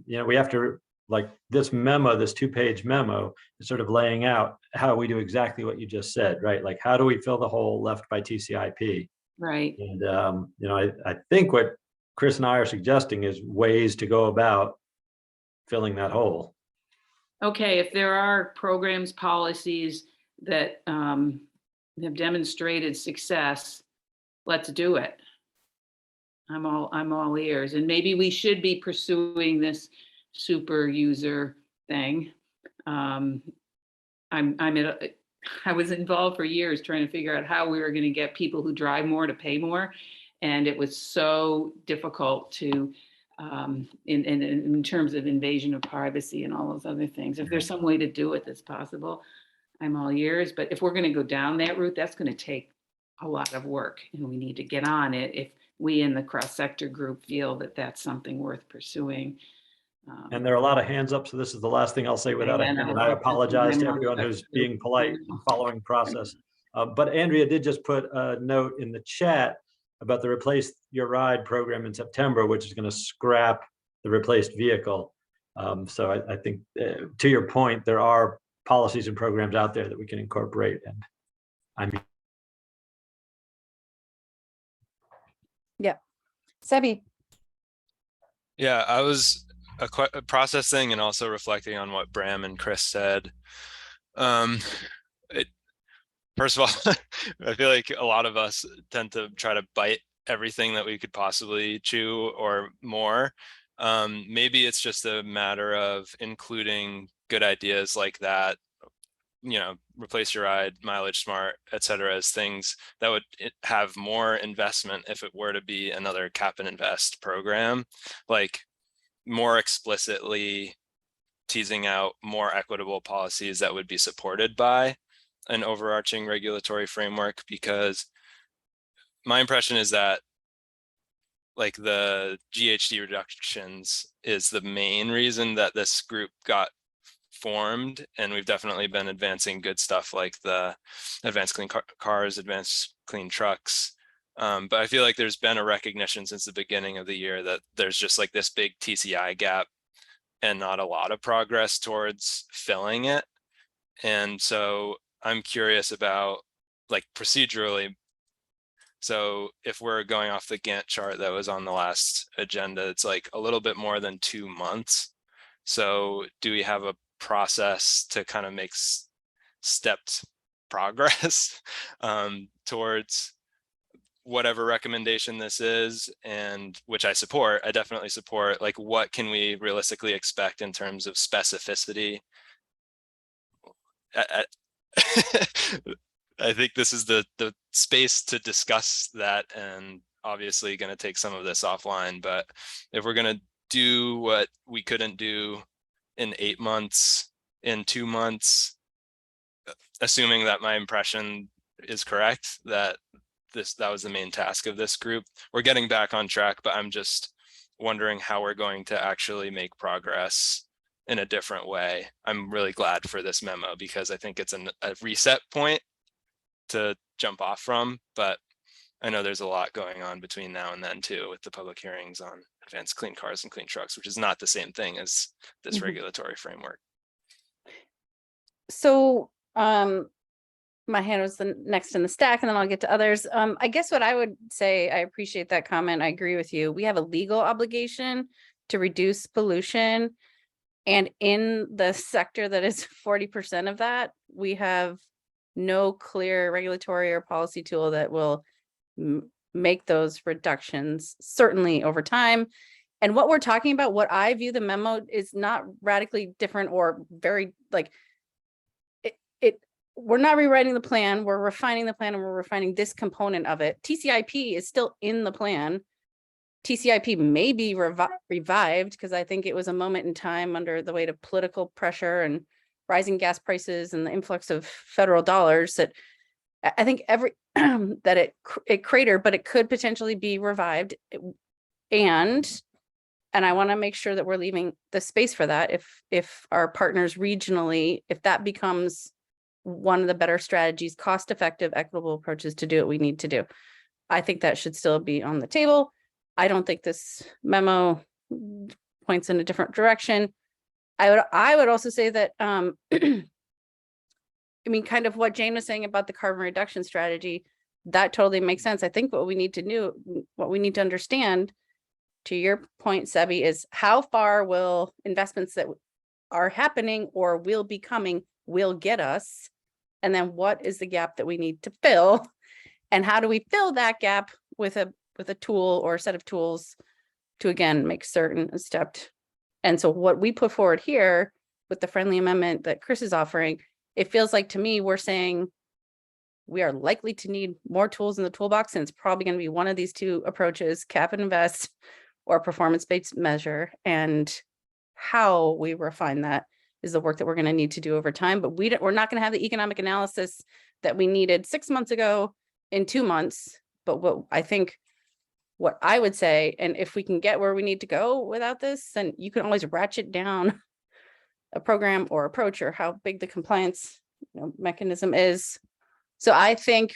we have to, like, this memo, this 2-page memo is sort of laying out how we do exactly what you just said, right? Like, how do we fill the hole left by TCIP? Right. And, I think what Chris and I are suggesting is ways to go about filling that hole. Okay, if there are programs, policies that have demonstrated success, let's do it. I'm all ears, and maybe we should be pursuing this super user thing. I was involved for years trying to figure out how we were going to get people who drive more to pay more, and it was so difficult to in terms of invasion of privacy and all those other things. If there's some way to do it that's possible, I'm all ears. But if we're going to go down that route, that's going to take a lot of work, and we need to get on it if we in the cross-sector group feel that that's something worth pursuing. And there are a lot of hands up, so this is the last thing I'll say without a hand, and I apologize to everyone who's being polite and following process. But Andrea did just put a note in the chat about the Replace Your Ride program in September, which is going to scrap the replaced vehicle. So I think, to your point, there are policies and programs out there that we can incorporate. And I mean, Yeah. Sebi. Yeah, I was processing and also reflecting on what Bram and Chris said. First of all, I feel like a lot of us tend to try to bite everything that we could possibly chew or more. Maybe it's just a matter of including good ideas like that, Replace Your Ride, Mileage Smart, et cetera, as things that would have more investment if it were to be another cap and invest program, like more explicitly teasing out more equitable policies that would be supported by an overarching regulatory framework. Because my impression is that, like, the GHG reductions is the main reason that this group got formed, and we've definitely been advancing good stuff like the advanced clean cars, advanced clean trucks. But I feel like there's been a recognition since the beginning of the year that there's just like this big TCI gap and not a lot of progress towards filling it. And so I'm curious about, like, procedurally. So if we're going off the Gantt chart that was on the last agenda, it's like a little bit more than 2 months. So do we have a process to kind of make stepped progress towards whatever recommendation this is, and which I support, I definitely support, like, what can we realistically expect in terms of specificity? I think this is the space to discuss that, and obviously going to take some of this offline. But if we're going to do what we couldn't do in 8 months, in 2 months, assuming that my impression is correct, that was the main task of this group, we're getting back on track. But I'm just wondering how we're going to actually make progress in a different way. I'm really glad for this memo because I think it's a reset point to jump off from, but I know there's a lot going on between now and then too, with the public hearings on advanced clean cars and clean trucks, which is not the same thing as this regulatory framework. So my hand was the next in the stack, and then I'll get to others. I guess what I would say, I appreciate that comment. I agree with you. We have a legal obligation to reduce pollution. And in the sector that is 40% of that, we have no clear regulatory or policy tool that will make those reductions, certainly over time. And what we're talking about, what I view the memo is not radically different or very, like, we're not rewriting the plan, we're refining the plan and we're refining this component of it. TCIP is still in the plan. TCIP may be revived because I think it was a moment in time under the weight of political pressure and rising gas prices and the influx of federal dollars that I think that it cratered, but it could potentially be revived. And I want to make sure that we're leaving the space for that. If our partners regionally, if that becomes one of the better strategies, cost-effective, equitable approaches to do what we need to do, I think that should still be on the table. I don't think this memo points in a different direction. I would also say that, I mean, kind of what Jane was saying about the carbon reduction strategy, that totally makes sense. I think what we need to understand, to your point, Sebi, is how far will investments that are happening or will be coming will get us? And then what is the gap that we need to fill? And how do we fill that gap with a tool or a set of tools to, again, make certain and stepped. And so what we put forward here with the friendly amendment that Chris is offering, it feels like to me, we're saying we are likely to need more tools in the toolbox, and it's probably going to be one of these two approaches, cap and invest or performance-based measure. And how we refine that is the work that we're going to need to do over time. But we're not going to have the economic analysis that we needed 6 months ago in 2 months. But what I would say, and if we can get where we need to go without this, then you can always ratchet down a program or approach or how big the compliance mechanism is. So I think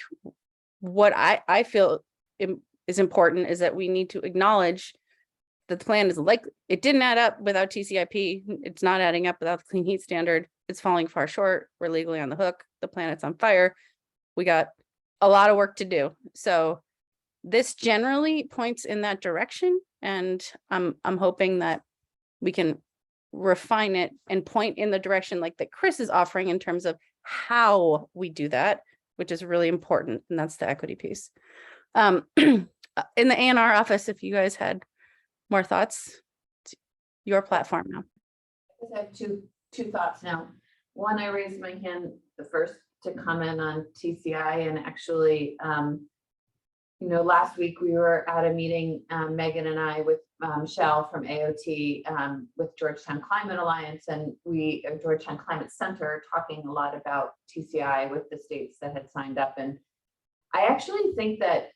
what I feel is important is that we need to acknowledge that the plan is it didn't add up without TCIP. It's not adding up without the clean heat standard. It's falling far short. We're legally on the hook. The planet's on fire. We got a lot of work to do. So this generally points in that direction, and I'm hoping that we can refine it and point in the direction like that Chris is offering in terms of how we do that, which is really important, and that's the equity piece. In the A&R office, if you guys had more thoughts, it's your platform now. I have two thoughts now. One, I raised my hand the first to comment on TCI, and actually, last week we were at a meeting, Megan and I, with Michelle from AOT, with Georgetown Climate Alliance, and Georgetown Climate Center, talking a lot about TCI with the states that had signed up. And I actually think that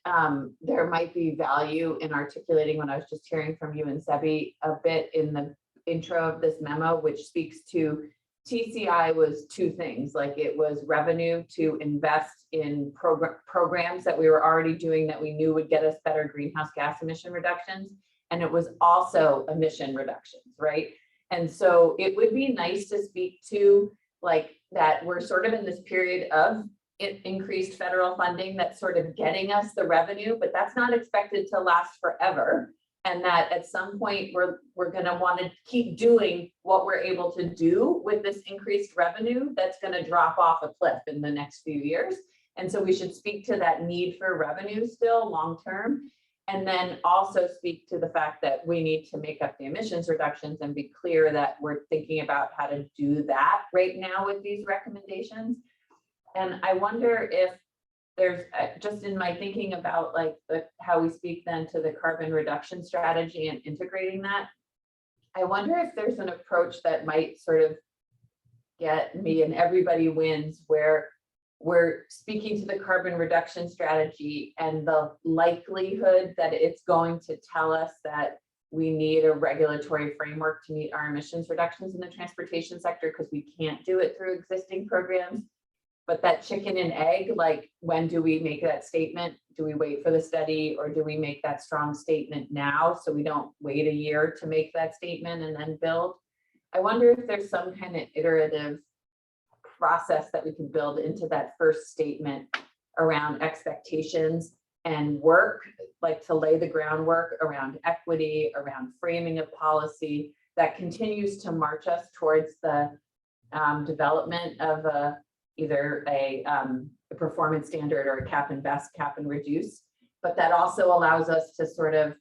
there might be value in articulating what I was just hearing from you and Sebi a bit in the intro of this memo, which speaks to TCI was two things. Like, it was revenue to invest in programs that we were already doing that we knew would get us better greenhouse gas emission reductions. And it was also emission reductions, right? And so it would be nice to speak to like that we're sort of in this period of increased federal funding that's sort of getting us the revenue, but that's not expected to last forever. And that at some point we're going to want to keep doing what we're able to do with this increased revenue that's going to drop off a cliff in the next few years. And so we should speak to that need for revenue still long term, and then also speak to the fact that we need to make up the emissions reductions and be clear that we're thinking about how to do that right now with these recommendations. And I wonder if there's just in my thinking about like how we speak then to the carbon reduction strategy and integrating that, I wonder if there's an approach that might sort of get me and everybody wins, where we're speaking to the carbon reduction strategy and the likelihood that it's going to tell us that we need a regulatory framework to meet our emissions reductions in the transportation sector because we can't do it through existing programs. But that chicken and egg, like, when do we make that statement? Do we wait for the study, or do we make that strong statement now so we don't wait a year to make that statement and then build? I wonder if there's some kind of iterative process that we can build into that first statement around expectations and work, like to lay the groundwork around equity, around framing of policy that continues to march us towards the development of either a performance standard or a cap and best, cap and reduce, but that also allows us to sort of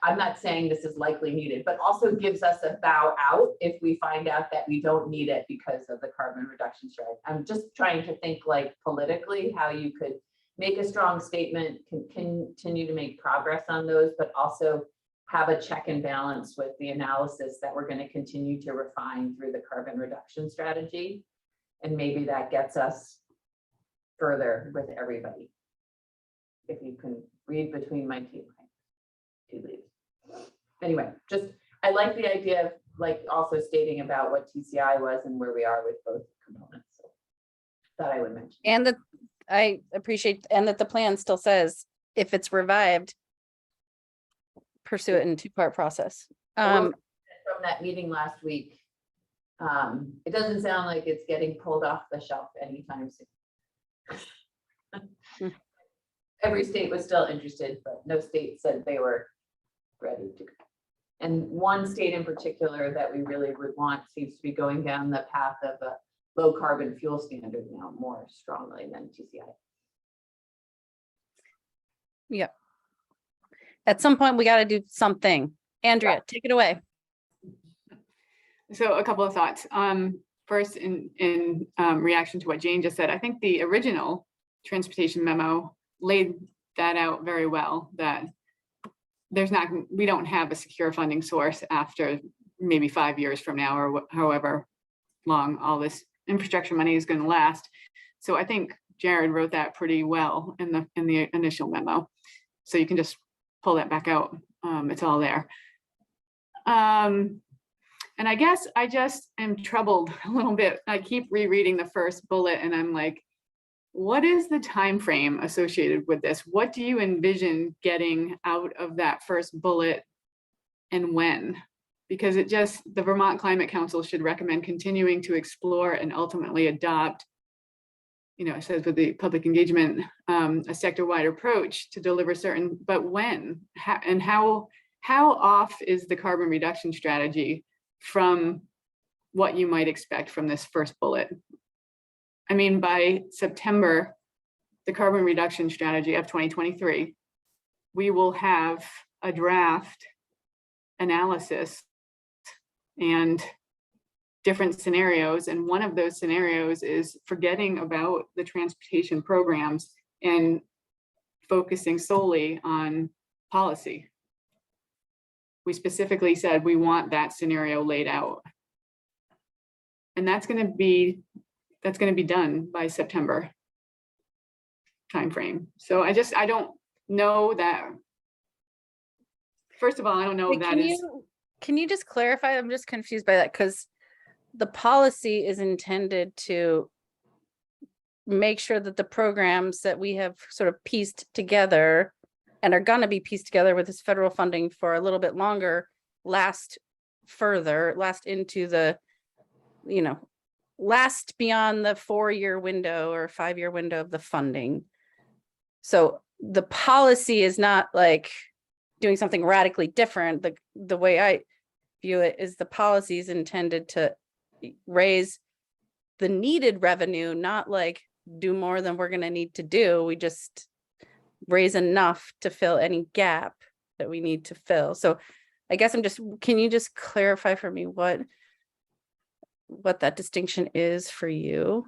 I'm not saying this is likely needed, but also gives us a bow out if we find out that we don't need it because of the carbon reduction strategy. I'm just trying to think like politically how you could make a strong statement, continue to make progress on those, but also have a check and balance with the analysis that we're going to continue to refine through the carbon reduction strategy. And maybe that gets us further with everybody. If you can read between my tea leaves. Anyway, just, I like the idea of like also stating about what TCI was and where we are with both components. So that I would mention. And that I appreciate, and that the plan still says, if it's revived, pursue it in a two-part process. From that meeting last week, it doesn't sound like it's getting pulled off the shelf anytime soon. Every state was still interested, but no state said they were ready to go. And one state in particular that we really would want seems to be going down the path of a low carbon fuel standard now more strongly than TCI. Yep. At some point, we got to do something. Andrea, take it away. So a couple of thoughts. First, in reaction to what Jane just said, I think the original transportation memo laid that out very well, that we don't have a secure funding source after maybe 5 years from now, or however long all this infrastructure money is going to last. So I think Jared wrote that pretty well in the initial memo. So you can just pull that back out. It's all there. And I guess I just am troubled a little bit. I keep rereading the first bullet and I'm like, what is the time frame associated with this? What do you envision getting out of that first bullet and when? Because the Vermont Climate Council should recommend continuing to explore and ultimately adopt, it says with the public engagement, a sector-wide approach to deliver certain, but when? How off is the carbon reduction strategy from what you might expect from this first bullet? I mean, by September, the carbon reduction strategy of 2023, we will have a draft analysis and different scenarios. And one of those scenarios is forgetting about the transportation programs and focusing solely on policy. We specifically said we want that scenario laid out. And that's going to be done by September timeframe. So I don't know that. First of all, I don't know if that is. Can you just clarify? I'm just confused by that, because the policy is intended to make sure that the programs that we have sort of pieced together and are going to be pieced together with this federal funding for a little bit longer last into the, last beyond the 4-year window or 5-year window of the funding. So the policy is not like doing something radically different. The way I view it is the policy is intended to raise the needed revenue, not like do more than we're going to need to do. We just raise enough to fill any gap that we need to fill. So I guess can you just clarify for me what that distinction is for you?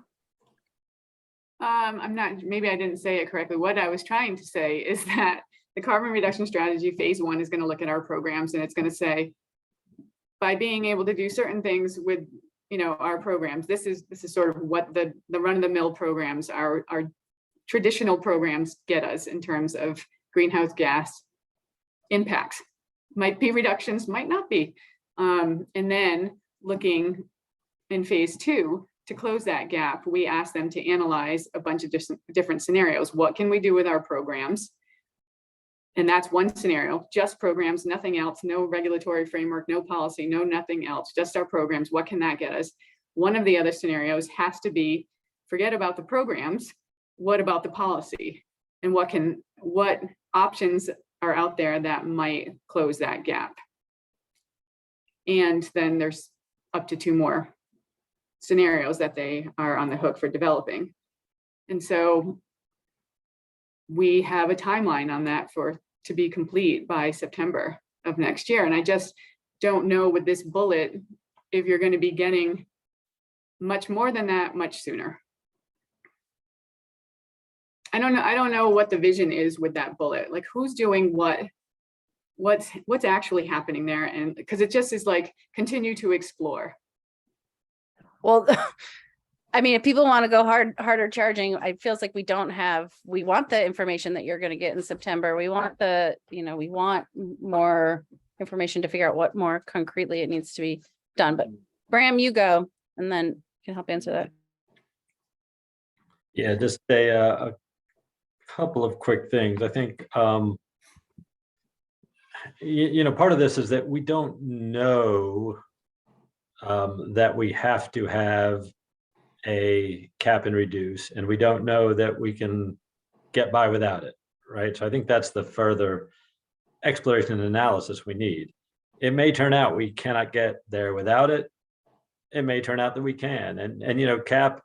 Maybe I didn't say it correctly. What I was trying to say is that the carbon reduction strategy phase 1 is going to look at our programs, and it's going to say, by being able to do certain things with, our programs, this is sort of what the run-of-the-mill programs, our traditional programs get us in terms of greenhouse gas impacts. Might be reductions, might not be. And then looking in phase 2 to close that gap, we ask them to analyze a bunch of different scenarios. What can we do with our programs? And that's one scenario, just programs, nothing else, no regulatory framework, no policy, no nothing else, just our programs. What can that get us? One of the other scenarios has to be, forget about the programs, what about the policy? And what options are out there that might close that gap? And then there's up to 2 more scenarios that they are on the hook for developing. And so we have a timeline on that for to be complete by September of next year. And I just don't know with this bullet, if you're going to be getting much more than that, much sooner. I don't know what the vision is with that bullet, like who's doing what's actually happening there. And because it just is like, continue to explore. Well, I mean, if people want to go harder charging, it feels like we want the information that you're going to get in September. We want we want more information to figure out what more concretely it needs to be done. But Bram, you go, and then you can help answer that. Yeah, just a couple of quick things. I think, part of this is that we don't know that we have to have a cap and reduce, and we don't know that we can get by without it, right? So I think that's the further exploration and analysis we need. It may turn out we cannot get there without it. It may turn out that we can, and cap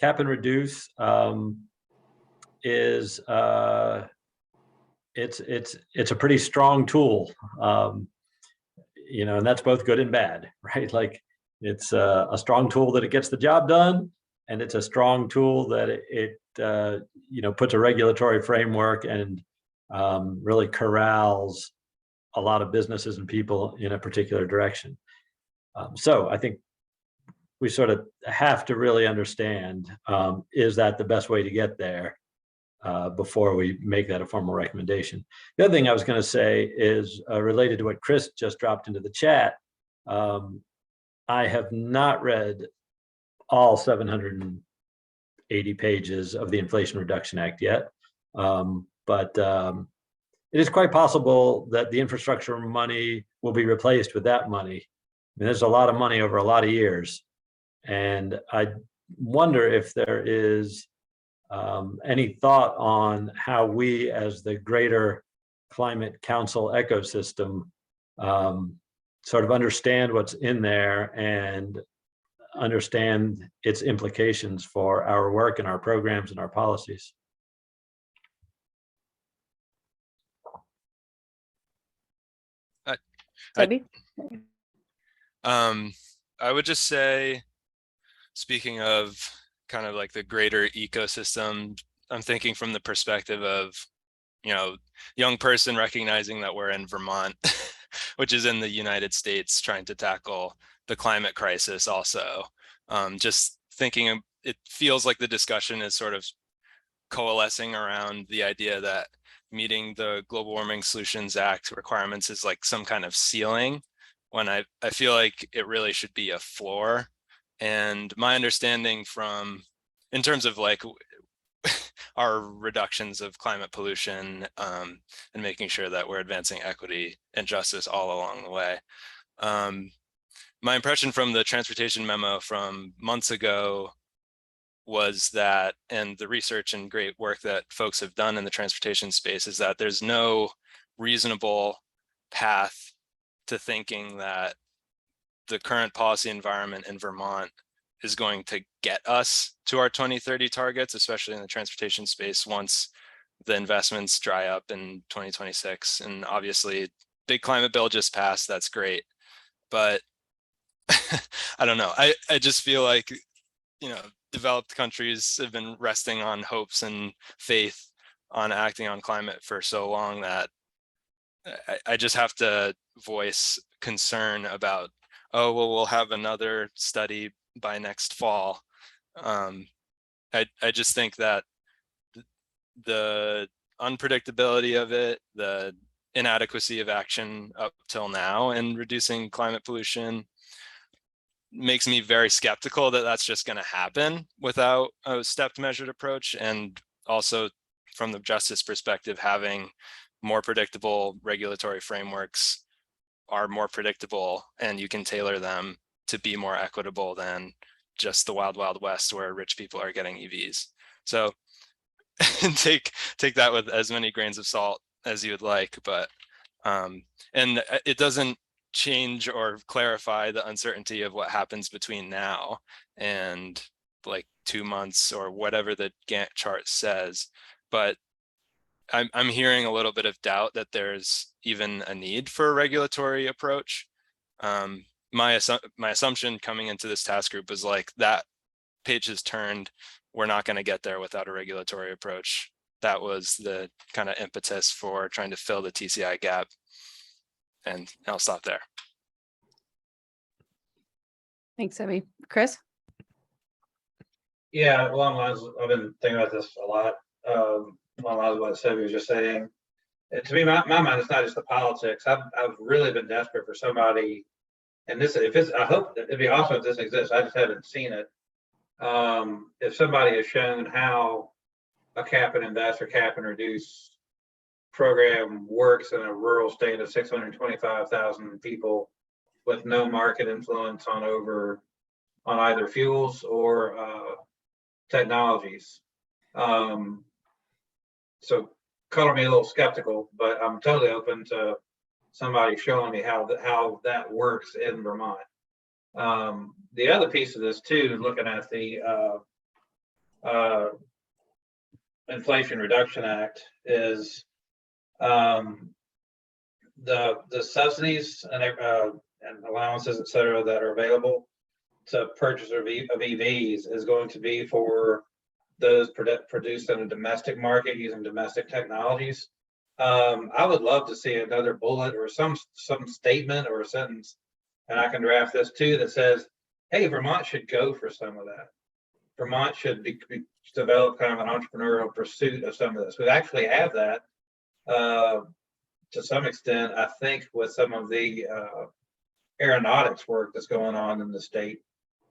and reduce is it's a pretty strong tool, and that's both good and bad, right? Like it's a strong tool that it gets the job done, and it's a strong tool that it puts a regulatory framework and really corrals a lot of businesses and people in a particular direction. So I think we sort of have to really understand, is that the best way to get there before we make that a formal recommendation. The other thing I was going to say is related to what Chris just dropped into the chat. I have not read all 780 pages of the Inflation Reduction Act yet, but it is quite possible that the infrastructure money will be replaced with that money. I mean, there's a lot of money over a lot of years, and I wonder if there is any thought on how we, as the greater Climate Council ecosystem, sort of understand what's in there and understand its implications for our work and our programs and our policies. Debbie? I would just say, speaking of kind of like the greater ecosystem, I'm thinking from the perspective of, young person recognizing that we're in Vermont, which is in the United States, trying to tackle the climate crisis also. Just thinking, it feels like the discussion is sort of coalescing around the idea that meeting the Global Warming Solutions Act requirements is like some kind of ceiling, when I feel like it really should be a floor. And my understanding in terms of like our reductions of climate pollution, and making sure that we're advancing equity and justice all along the way. My impression from the transportation memo from months ago was that, and the research and great work that folks have done in the transportation space, is that there's no reasonable path to thinking that the current policy environment in Vermont is going to get us to our 2030 targets, especially in the transportation space, once the investments dry up in 2026. And obviously, big climate bill just passed, that's great. But I don't know, I just feel like, developed countries have been resting on hopes and faith on acting on climate for so long that I just have to voice concern about, oh, well, we'll have another study by next fall. I just think that the unpredictability of it, the inadequacy of action up till now in reducing climate pollution, makes me very skeptical that that's just going to happen without a stepped measured approach. And also from the justice perspective, having more predictable regulatory frameworks are more predictable, and you can tailor them to be more equitable than just the wild, wild west where rich people are getting EVs. So take that with as many grains of salt as you would like, but and it doesn't change or clarify the uncertainty of what happens between now and like 2 months or whatever the Gantt chart says. But I'm hearing a little bit of doubt that there's even a need for a regulatory approach. My assumption coming into this task group is like that page has turned. We're not going to get there without a regulatory approach. That was the kind of impetus for trying to fill the TCI gap. And I'll stop there. Thanks, Abby. Chris? Yeah, along the lines, I've been thinking about this a lot. Along the lines of what Sebby was just saying. And to me, my mind, it's not just the politics. I've really been desperate for somebody, and this, if it's, I hope it'd be awesome if this exists. I just haven't seen it. If somebody has shown how a cap and invest or cap and reduce program works in a rural state of 625,000 people with no market influence on either fuels or technologies. So color me a little skeptical, but I'm totally open to somebody showing me how that works in Vermont. The other piece of this too, looking at the Inflation Reduction Act, is the subsidies and allowances, et cetera, that are available to purchase of EVs is going to be for those produced in a domestic market using domestic technologies. I would love to see another bullet or some statement or a sentence, and I can draft this too, that says, hey, Vermont should go for some of that. Vermont should develop kind of an entrepreneurial pursuit of some of this. We actually have that to some extent, I think, with some of the aeronautics work that's going on in the state.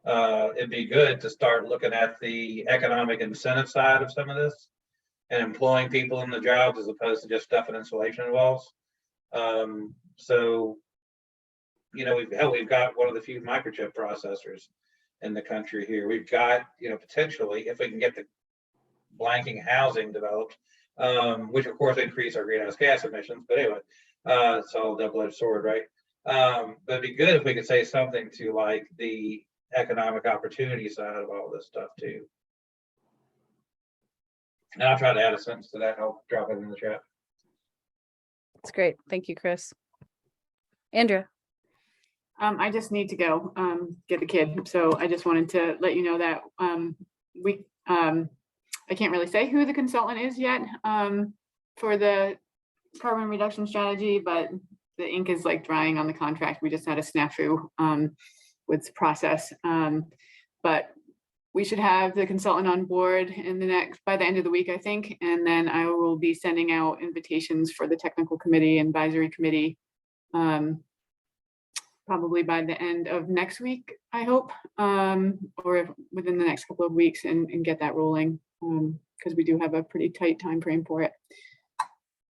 It'd be good to start looking at the economic incentive side of some of this and employing people in the jobs as opposed to just stuffing insulation walls. So, you know, we've got one of the few microchip processors in the country here. We've got, you know, potentially, if we can get the blanking housing developed, which of course increase our greenhouse gas emissions, but anyway, it's all a double-edged sword, right? But it'd be good if we could say something to like the economic opportunity side of all this stuff too. And I'll try to add a sentence to that. I'll drop it in the chat. That's great. Thank you, Chris. Andrea? I just need to go get the kid. So I just wanted to let you know that I can't really say who the consultant is yet for the carbon reduction strategy, but the ink is like drying on the contract. We just had a snafu with the process. But we should have the consultant on board by the end of the week, I think. And then I will be sending out invitations for the technical committee and advisory committee probably by the end of next week, I hope, or within the next couple of weeks, and get that rolling, because we do have a pretty tight time frame for it.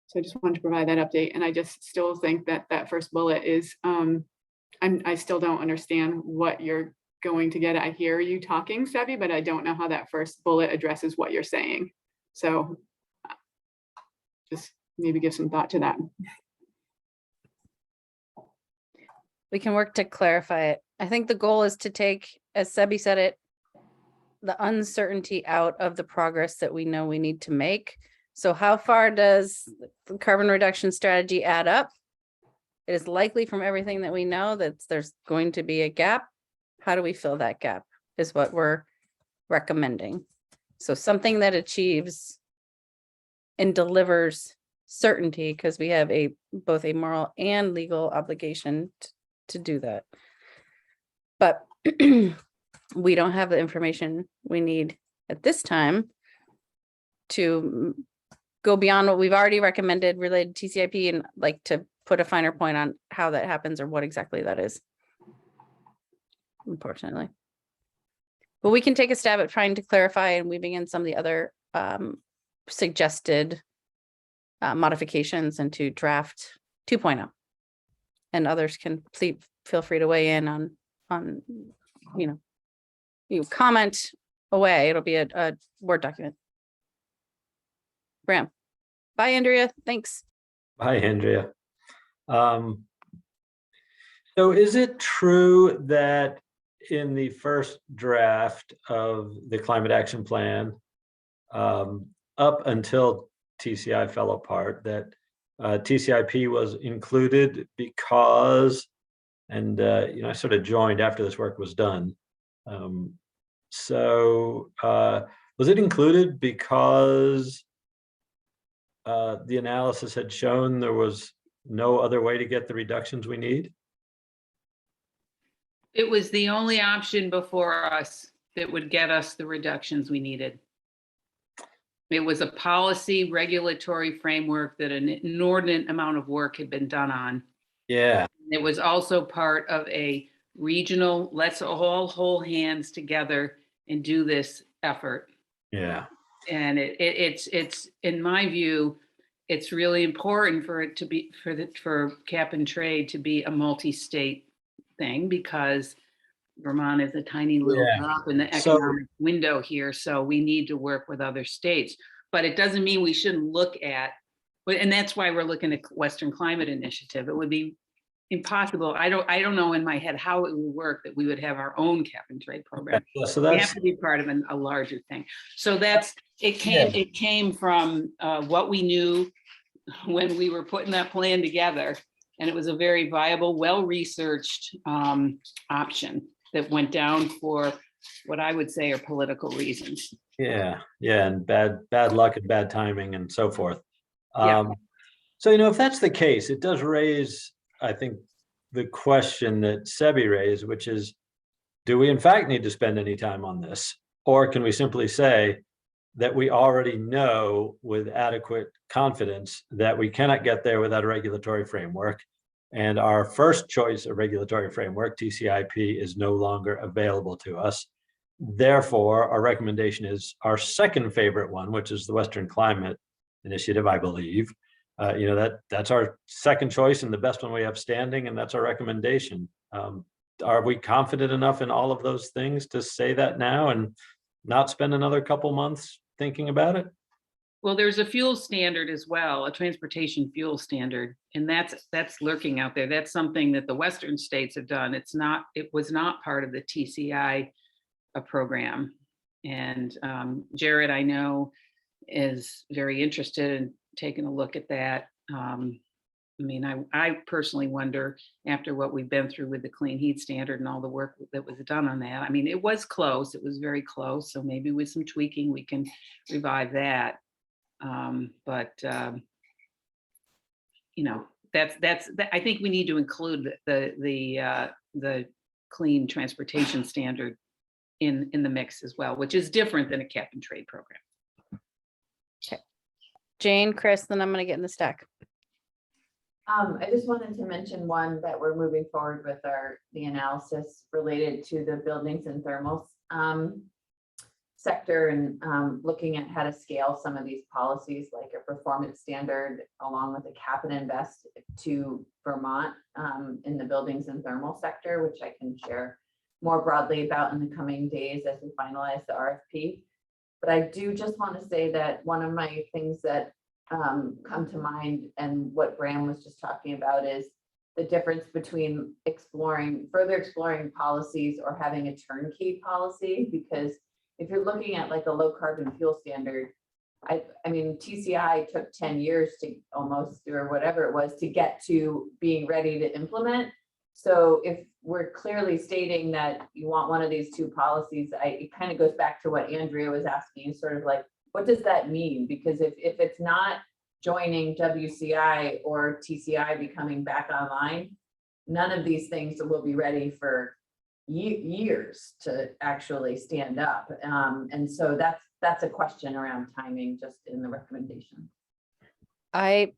So I just wanted to provide that update. And I just still think that that first bullet is, I still don't understand what you're going to get. I hear you talking, Sebby, but I don't know how that first bullet addresses what you're saying. So just maybe give some thought to that. We can work to clarify it. I think the goal is to take, as Sebby said it, the uncertainty out of the progress that we know we need to make. So how far does the carbon reduction strategy add up? It is likely from everything that we know that there's going to be a gap. How do we fill that gap is what we're recommending. So something that achieves and delivers certainty, because we have both a moral and legal obligation to do that. But we don't have the information we need at this time to go beyond what we've already recommended related to TCIP, and like to put a finer point on how that happens or what exactly that is, unfortunately. But we can take a stab at trying to clarify and weaving in some of the other suggested modifications into draft 2.0. And others can feel free to weigh in on you comment away. It'll be a Word document. Bram. Bye, Andrea. Thanks. Hi, Andrea. So is it true that in the first draft of the climate action plan, up until TCI fell apart, that TCIP was included because, and I sort of joined after this work was done. So was it included because the analysis had shown there was no other way to get the reductions we need? It was the only option before us that would get us the reductions we needed. It was a policy regulatory framework that an inordinate amount of work had been done on. Yeah. It was also part of a regional, let's all hold hands together and do this effort. Yeah. And it's in my view, it's really important for it to be for cap and trade to be a multi-state thing, because Vermont is a tiny little drop in the economic window here. So we need to work with other states, but it doesn't mean we shouldn't look at, and that's why we're looking at Western Climate Initiative. It would be impossible. I don't know in my head how it would work that we would have our own cap and trade program. So We that's, have to be part of a larger thing. So it came from what we knew when we were putting that plan together. And it was a very viable, well-researched option that went down for what I would say are political reasons. yeah, and bad luck and bad timing and so forth. Yeah. So, if that's the case, it does raise, I think, the question that Sebi raised, which is, do we in fact need to spend any time on this? Or can we simply say that we already know with adequate confidence that we cannot get there without a regulatory framework? And our first choice of regulatory framework, TCIP, is no longer available to us. Therefore, our recommendation is our second favorite one, which is the Western Climate Initiative, I believe. That's our second choice and the best one we have standing, and that's our recommendation. Are we confident enough in all of those things to say that now and not spend another couple months thinking about it? Well, there's a fuel standard as well, a transportation fuel standard, and that's lurking out there. That's something that the Western states have done. It was not part of the TCI program. And Jared, I know, is very interested in taking a look at that. I personally wonder, after what we've been through with the clean heat standard and all the work that was done on that. It was close. It was very close. So maybe with some tweaking, we can revive that. I think we need to include the clean transportation standard in the mix as well, which is different than a cap and trade program. Okay. Jane, Chris, then I'm going to get in the stack. I just wanted to mention one that we're moving forward with the analysis related to the buildings and thermals sector, and looking at how to scale some of these policies, like a performance standard along with a cap and invest to Vermont in the buildings and thermal sector, which I can share more broadly about in the coming days as we finalize the RFP. But I do just want to say that one of my things that come to mind, and what Bram was just talking about, is the difference between further exploring policies or having a turnkey policy. Because if you're looking at like a low carbon fuel standard, TCI took 10 years to almost, or whatever it was, to get to being ready to implement. So if we're clearly stating that you want one of these two policies, it kind of goes back to what Andrea was asking, sort of like, what does that mean? Because if it's not joining WCI or TCI becoming back online, none of these things will be ready for years to actually stand up. And so that's a question around timing, just in the recommendation. I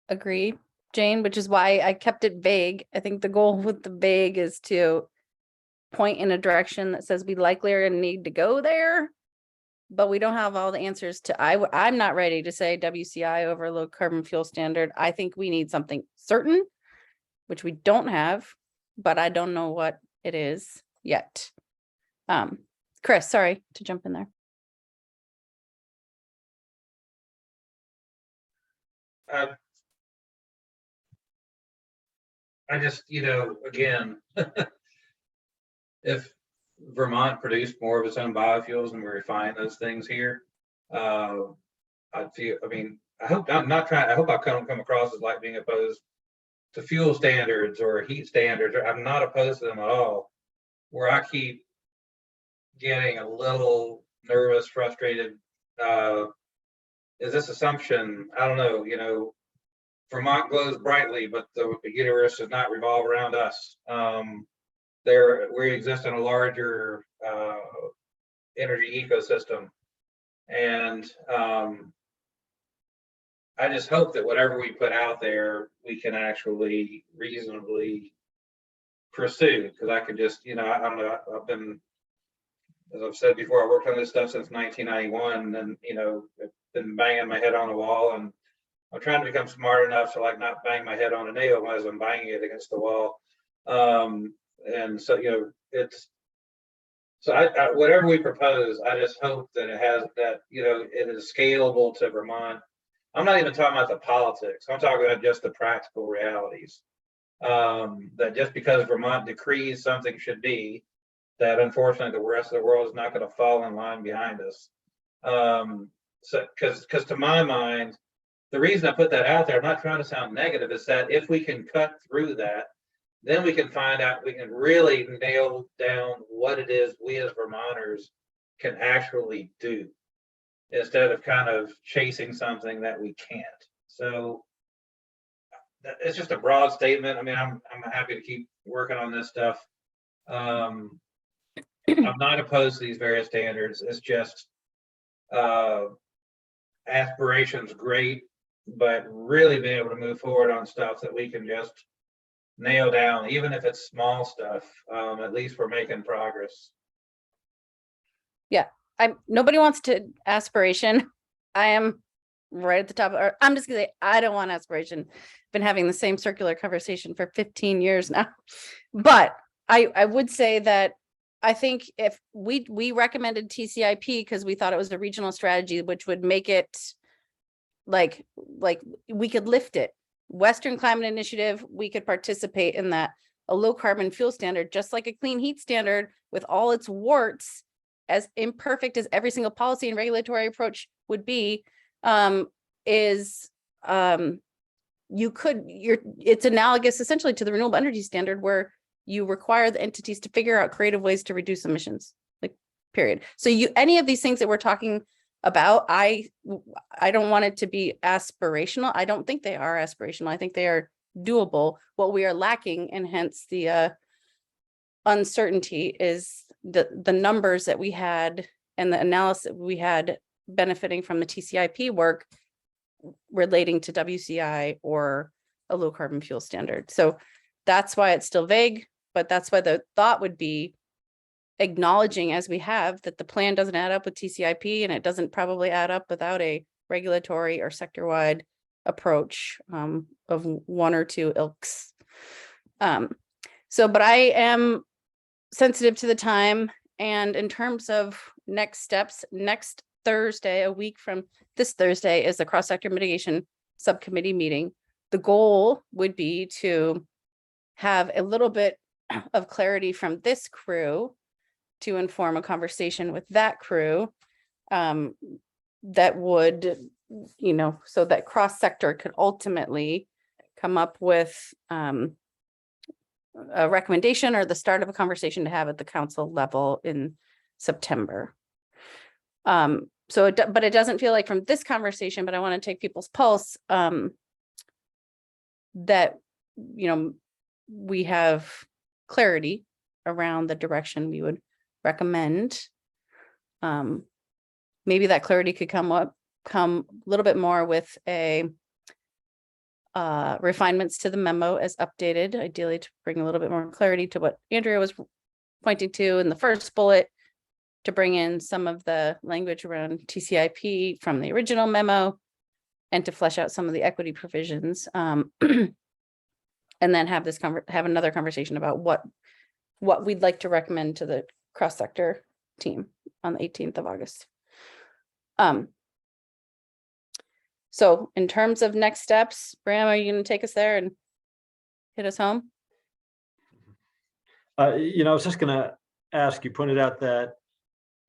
agree, Jane, which is why I kept it vague. I think the goal with the vague is to point in a direction that says we likely are going to need to go there, but we don't have all the answers to. I'm not ready to say WCI over low carbon fuel standard. I think we need something certain, which we don't have, but I don't know what it is yet. Chris, sorry to jump in there. I just, again, if Vermont produced more of its own biofuels and we refine those things here, I feel, I mean, I hope I'm not trying, I hope I come across as like being opposed to fuel standards or heat standards. I'm not opposed to them at all. Where I keep getting a little nervous, frustrated, is this assumption. I don't know, you know, Vermont glows brightly, but the universe does not revolve around us. We exist in a larger energy ecosystem. And I just hope that whatever we put out there, we can actually reasonably pursue. Because I could just, you know, I don't know, I've been, as I've said before, I worked on this stuff since 1991, and you know, I've been banging my head on the wall, and I'm trying to become smart enough to like not bang my head on a nail as I'm banging it against the wall. And so, you know, it's, so I whatever we propose, I just hope that it has that, you know, it is scalable to Vermont. I'm not even talking about the politics. I'm talking about just the practical realities. That just because Vermont decrees something should be, that unfortunately the rest of the world is not going to fall in line behind us. So, because to my mind, the reason I put that out there, I'm not trying to sound negative, is that if we can cut through that, then we can find out, we can really nail down what it is we as Vermonters can actually do, instead of kind of chasing something that we can't. So it's just a broad statement. I mean, I'm happy to keep working on this stuff. I'm not opposed to these various standards. It's just aspirations great, but really being able to move forward on stuff that we can just nail down, even if it's small stuff. At least we're making progress. Nobody wants to aspiration. I am right at the top. Or I'm just gonna say, I don't want aspiration. Been having the same circular conversation for 15 years now. But I would say that I think if we recommended TCIP because we thought it was a regional strategy, which would make it like we could lift it. Western Climate Initiative, we could participate in that. A low carbon fuel standard, just like a clean heat standard, with all its warts, as imperfect as every single policy and regulatory approach would be, it's analogous essentially to the renewable energy standard, where you require the entities to figure out creative ways to reduce emissions, like, period. So any of these things that we're talking about, I don't want it to be aspirational. I don't think they are aspirational. I think they are doable. What we are lacking, and hence the uncertainty, is the numbers that we had and the analysis we had benefiting from the TCIP work relating to WCI or a low carbon fuel standard. So that's why it's still vague, but that's why the thought would be acknowledging, as we have, that the plan doesn't add up with TCIP, and it doesn't probably add up without a regulatory or sector-wide approach of one or two ilks. But I am sensitive to the time, and in terms of next steps, next Thursday, a week from this Thursday, is the cross-sector mitigation subcommittee meeting. The goal would be to have a little bit of clarity from this crew to inform a conversation with that crew, that would, you know, so that cross-sector could ultimately come up with a recommendation or the start of a conversation to have at the council level in September. But it doesn't feel like from this conversation, but I want to take people's pulse, that, you know, we have clarity around the direction we would recommend. Maybe that clarity could come a little bit more with a refinements to the memo as updated, ideally to bring a little bit more clarity to what Andrea was pointing to in the first bullet, to bring in some of the language around TCIP from the original memo, and to flesh out some of the equity provisions, and then have another conversation about what we'd like to recommend to the cross-sector team on the 18th of August. So in terms of next steps, Bram, are you going to take us there and hit us home? You know, I was just going to ask, you pointed out that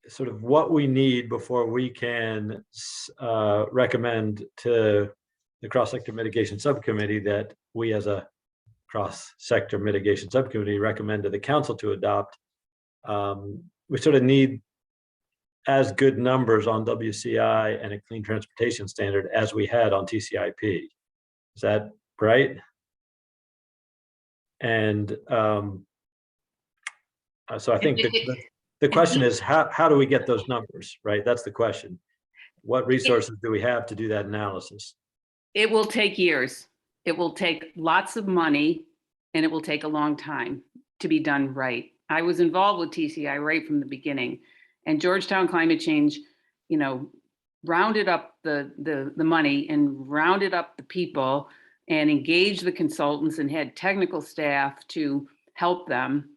sort of what we need before we can recommend to the cross-sector mitigation subcommittee that we as a cross-sector mitigation subcommittee recommend to the council to adopt. We sort of need as good numbers on WCI and a clean transportation standard as we had on TCIP. Is that right? And so I think the question is, how do we get those numbers, right? That's the question. What resources do we have to do that analysis? It will take years. It will take lots of money, and it will take a long time to be done right. I was involved with TCI right from the beginning, and Georgetown Climate Change, you know, rounded up the money and rounded up the people and engaged the consultants and had technical staff to help them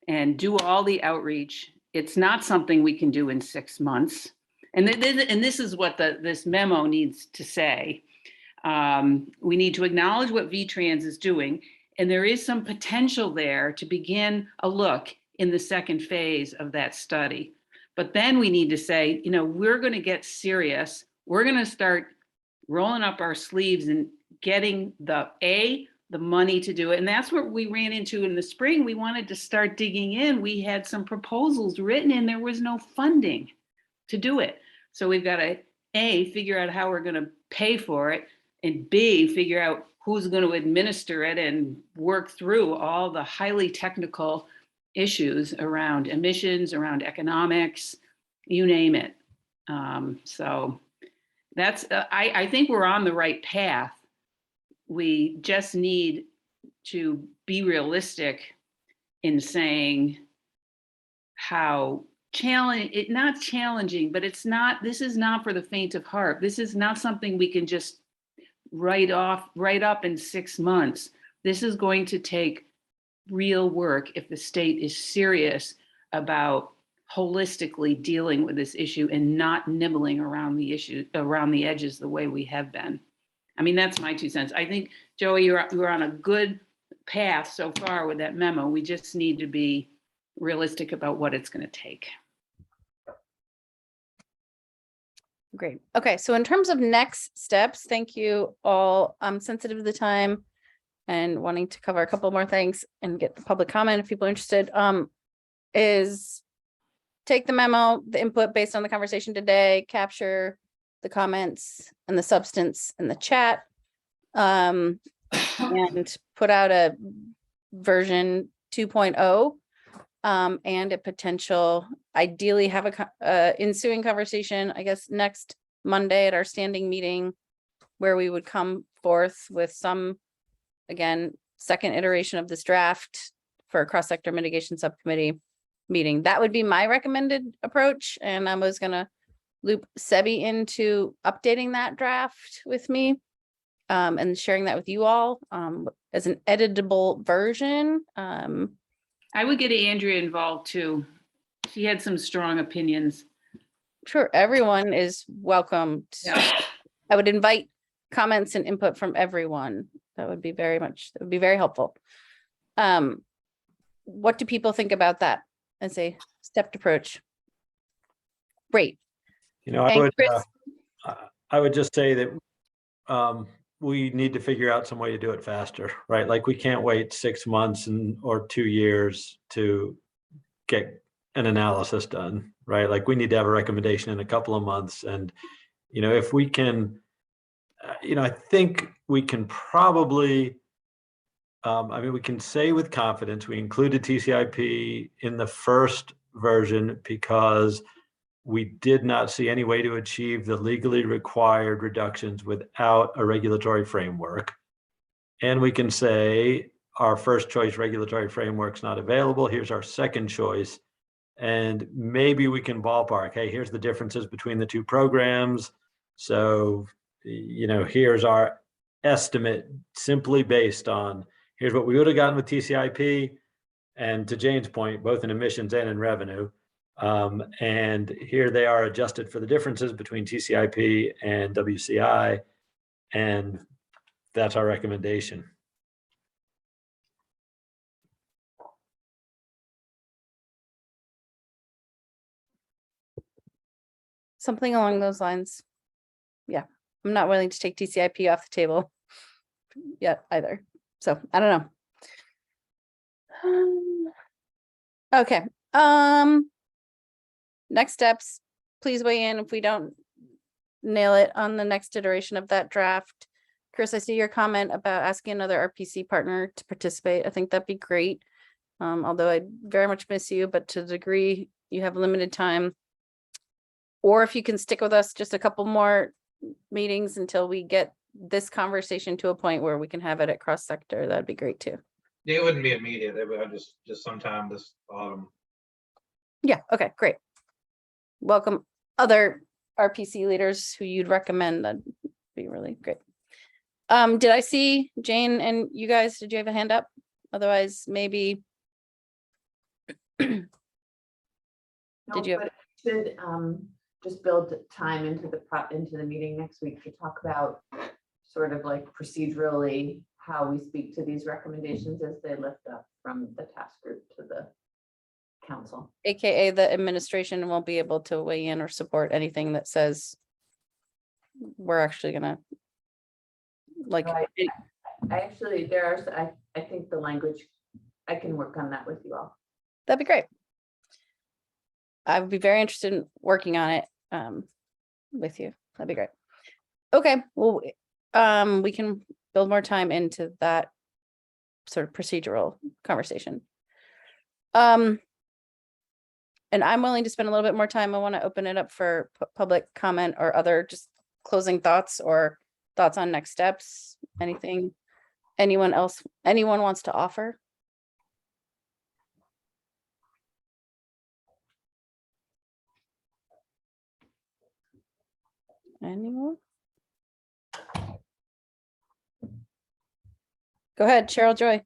and do all the outreach. It's not something we can do in 6 months. And this is what this memo needs to say. We need to acknowledge what VTrans is doing, and there is some potential there to begin a look in the second phase of that study. But then we need to say, you know, we're going to get serious. We're going to start rolling up our sleeves and getting the money to do it. And that's what we ran into in the spring. We wanted to start digging in. We had some proposals written and there was no funding to do it. So we've got to figure out how we're going to pay for it, and B, figure out who's going to administer it and work through all the highly technical issues around emissions, around economics, you name it. So that's, I think we're on the right path. We just need to be realistic in saying how not challenging, but this is not for the faint of heart. This is not something we can just write up in 6 months. This is going to take real work if the state is serious about holistically dealing with this issue and not nibbling around the issue, around the edges the way we have been. I mean, that's my 2 cents. I think, Joey, you're on a good path so far with that memo. We just need to be realistic about what it's going to take. Great. Okay, so in terms of next steps, thank you all. I'm sensitive to the time and wanting to cover a couple more things and get the public comment if people are interested. Is take the memo, the input based on the conversation today, capture the comments and the substance in the chat, and put out a version 2.0, and a potential, ideally have a ensuing conversation, I guess, next Monday at our standing meeting, where we would come forth with some, again, second iteration of this draft for a cross-sector mitigation subcommittee meeting. That would be my recommended approach. And I was going to loop Sebi into updating that draft with me, and sharing that with you all as an editable version. I would get Andrea involved too. She had some strong opinions. Sure, everyone is welcome. Yeah. I would invite comments and input from everyone. That would be very helpful. What do people think about that as a stepped approach? Great. You know, And Chris, I would just say that we need to figure out some way to do it faster, right? Like we can't wait 6 months or 2 years to get an analysis done, right? Like we need to have a recommendation in a couple of months. And, you know, if we can, I think we can probably, we can say with confidence, we included TCIP in the first version because we did not see any way to achieve the legally required reductions without a regulatory framework. And we can say our first choice regulatory framework's not available. Here's our second choice. And maybe we can ballpark, hey, here's the differences between the two programs. So, here's our estimate simply based on, here's what we would have gotten with TCIP. And to Jane's point, both in emissions and in revenue. And here they are adjusted for the differences between TCIP and WCI. And that's our recommendation. something along those lines. Yeah, I'm not willing to take TCIP off the table yet either. So I don't know. Okay. Next steps, please weigh in if we don't nail it on the next iteration of that draft. Chris, I see your comment about asking another RPC partner to participate. I think that'd be great. Although I very much miss you, but to the degree you have limited time. Or if you can stick with us just a couple more meetings until we get this conversation to a point where we can have it at cross sector, that'd be great too. It wouldn't be immediate. It would just sometime this autumn. Yeah, okay, great. Welcome other RPC leaders who you'd recommend. That'd be really great. Did I see Jane and you guys, did you have a hand up? Otherwise, maybe. Did you have- But should just build time into the meeting next week to talk about sort of like procedurally how we speak to these recommendations as they lift up from the task group to the council. AKA the administration won't be able to weigh in or support anything that says we're actually gonna like. Right. I actually, I think the language, I can work on that with you all. That'd be great. I would be very interested in working on it with you. That'd be great. Okay, well, we can build more time into that sort of procedural conversation. And I'm willing to spend a little bit more time. I want to open it up for public comment or other just closing thoughts or thoughts on next steps. Anything anyone wants to offer? Anyone? Go ahead, Cheryl Joy.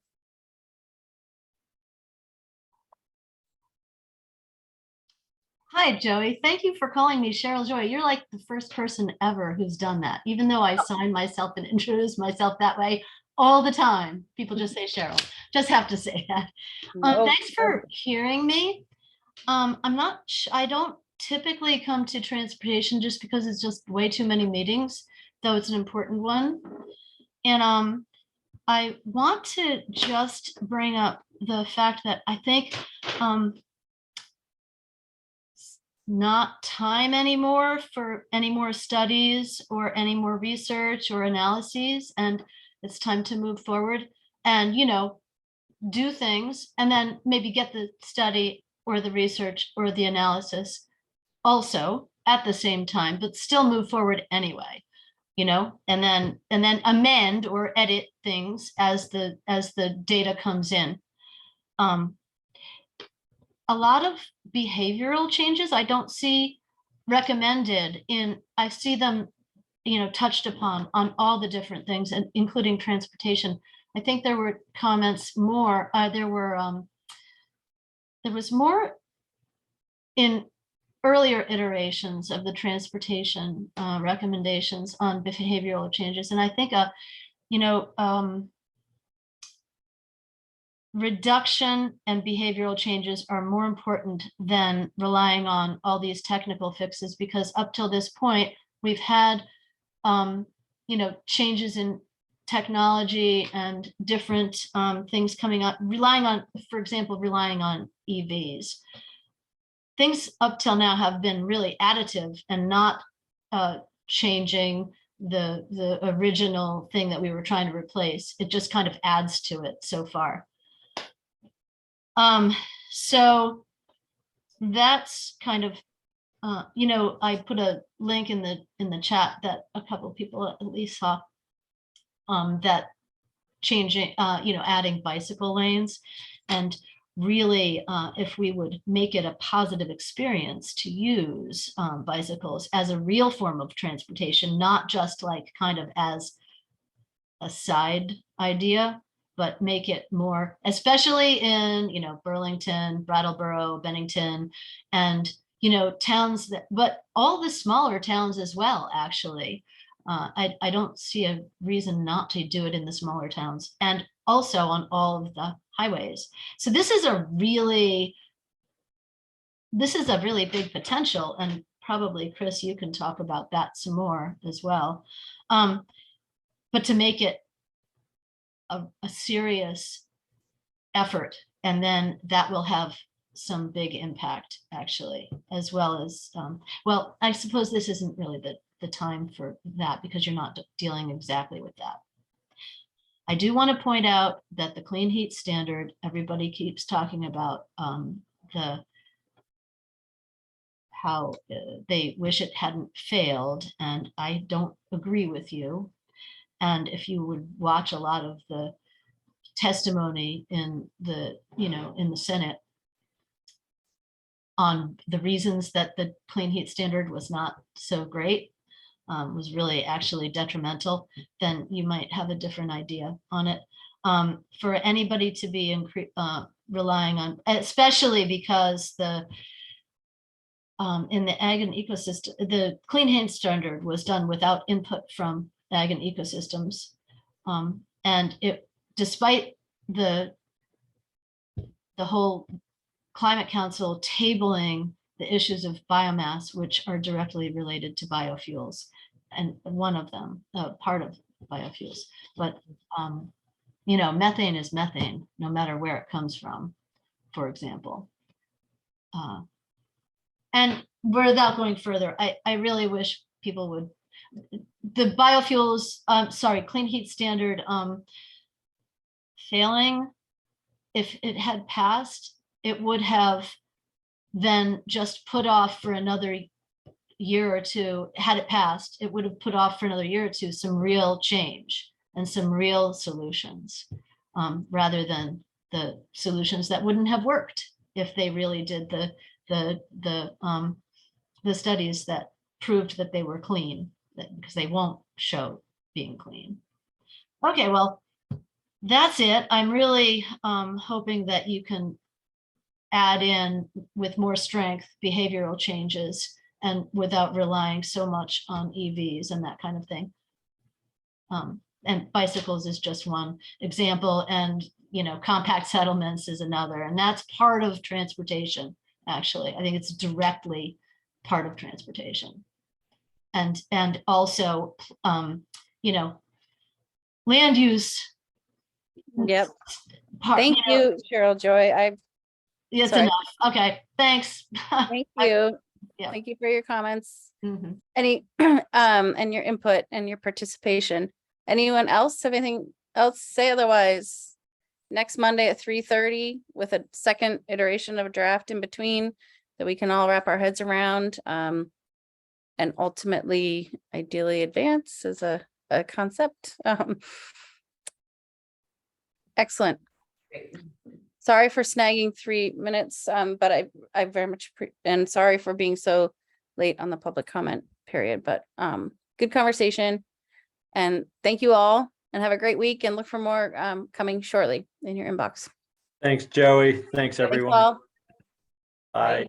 Hi, Joey. Thank you for calling me Cheryl Joy. You're like the first person ever who's done that, even though I sign myself and introduce myself that way all the time. People just say Cheryl. Just have to say that. No. Thanks for hearing me. I don't typically come to transportation just because it's just way too many meetings, though it's an important one. And I want to just bring up the fact that I think not time anymore for any more studies or any more research or analyses, and it's time to move forward and, you know, do things and then maybe get the study or the research or the analysis also at the same time, but still move forward anyway, you know, and then amend or edit things as the data comes in. A lot of behavioral changes I don't see recommended I see them, you know, touched upon on all the different things, and including transportation. I think there were comments more, there was more in earlier iterations of the transportation recommendations on behavioral changes. And I think, you know, reduction and behavioral changes are more important than relying on all these technical fixes, because up till this point, we've had, you know, changes in technology and different things coming up, relying on, for example, relying on EVs. Things up till now have been really additive and not changing the original thing that we were trying to replace. It just kind of adds to it so far. So that's kind of, you know, I put a link in the chat that a couple of people at least saw, that changing, you know, adding bicycle lanes, and really, if we would make it a positive experience to use bicycles as a real form of transportation, not just like kind of as a side idea, but make it more, especially in, you know, Burlington, Brattleboro, Bennington, and, you know, towns that, but all the smaller towns as well, actually. I don't see a reason not to do it in the smaller towns, and also on all of the highways. So this is a really big potential, and probably Chris, you can talk about that some more as well. But to make it a serious effort, and then that will have some big impact actually, as well as, well, I suppose this isn't really the time for that because you're not dealing exactly with that. I do want to point out that the clean heat standard, everybody keeps talking about how they wish it hadn't failed, and I don't agree with you. And if you would watch a lot of the testimony in the, in the Senate on the reasons that the clean heat standard was not so great, was really actually detrimental, then you might have a different idea on it. For anybody to be relying on, especially because in the ag and ecosystem, the clean heat standard was done without input from ag and ecosystems. And despite the whole Climate Council tabling the issues of biomass, which are directly related to biofuels, and one of them, part of biofuels. But, methane is methane, no matter where it comes from, for example. And without going further, I really wish people would, the biofuels, clean heat standard failing, if it had passed, it would have then just put off for another year or two. Had it passed, it would have put off for another year or two some real change and some real solutions, rather than the solutions that wouldn't have worked if they really did the studies that proved that they were clean, because they won't show being clean. Okay, well, that's it. I'm really hoping that you can add in with more strength behavioral changes and without relying so much on EVs and that kind of thing. And bicycles is just one example, and compact settlements is another, and that's part of transportation. Actually, I think it's directly part of transportation, and also land use. Yep. Thank you, Cheryl Joy. It's sorry. enough. Okay, thanks. Thank you. Yeah. Thank you for your comments. Mhm. And your input and your participation. Anyone else have anything else to say? Otherwise, next Monday at 3:30 with a second iteration of a draft in between that we can all wrap our heads around, and ultimately, ideally advance as a concept. Excellent. Sorry for snagging 3 minutes, but I very much and sorry for being so late on the public comment period, but good conversation. And thank you all, and have a great week, and look for more coming shortly in your inbox. Thanks, Joey. Thanks, everyone. Thanks all. Bye.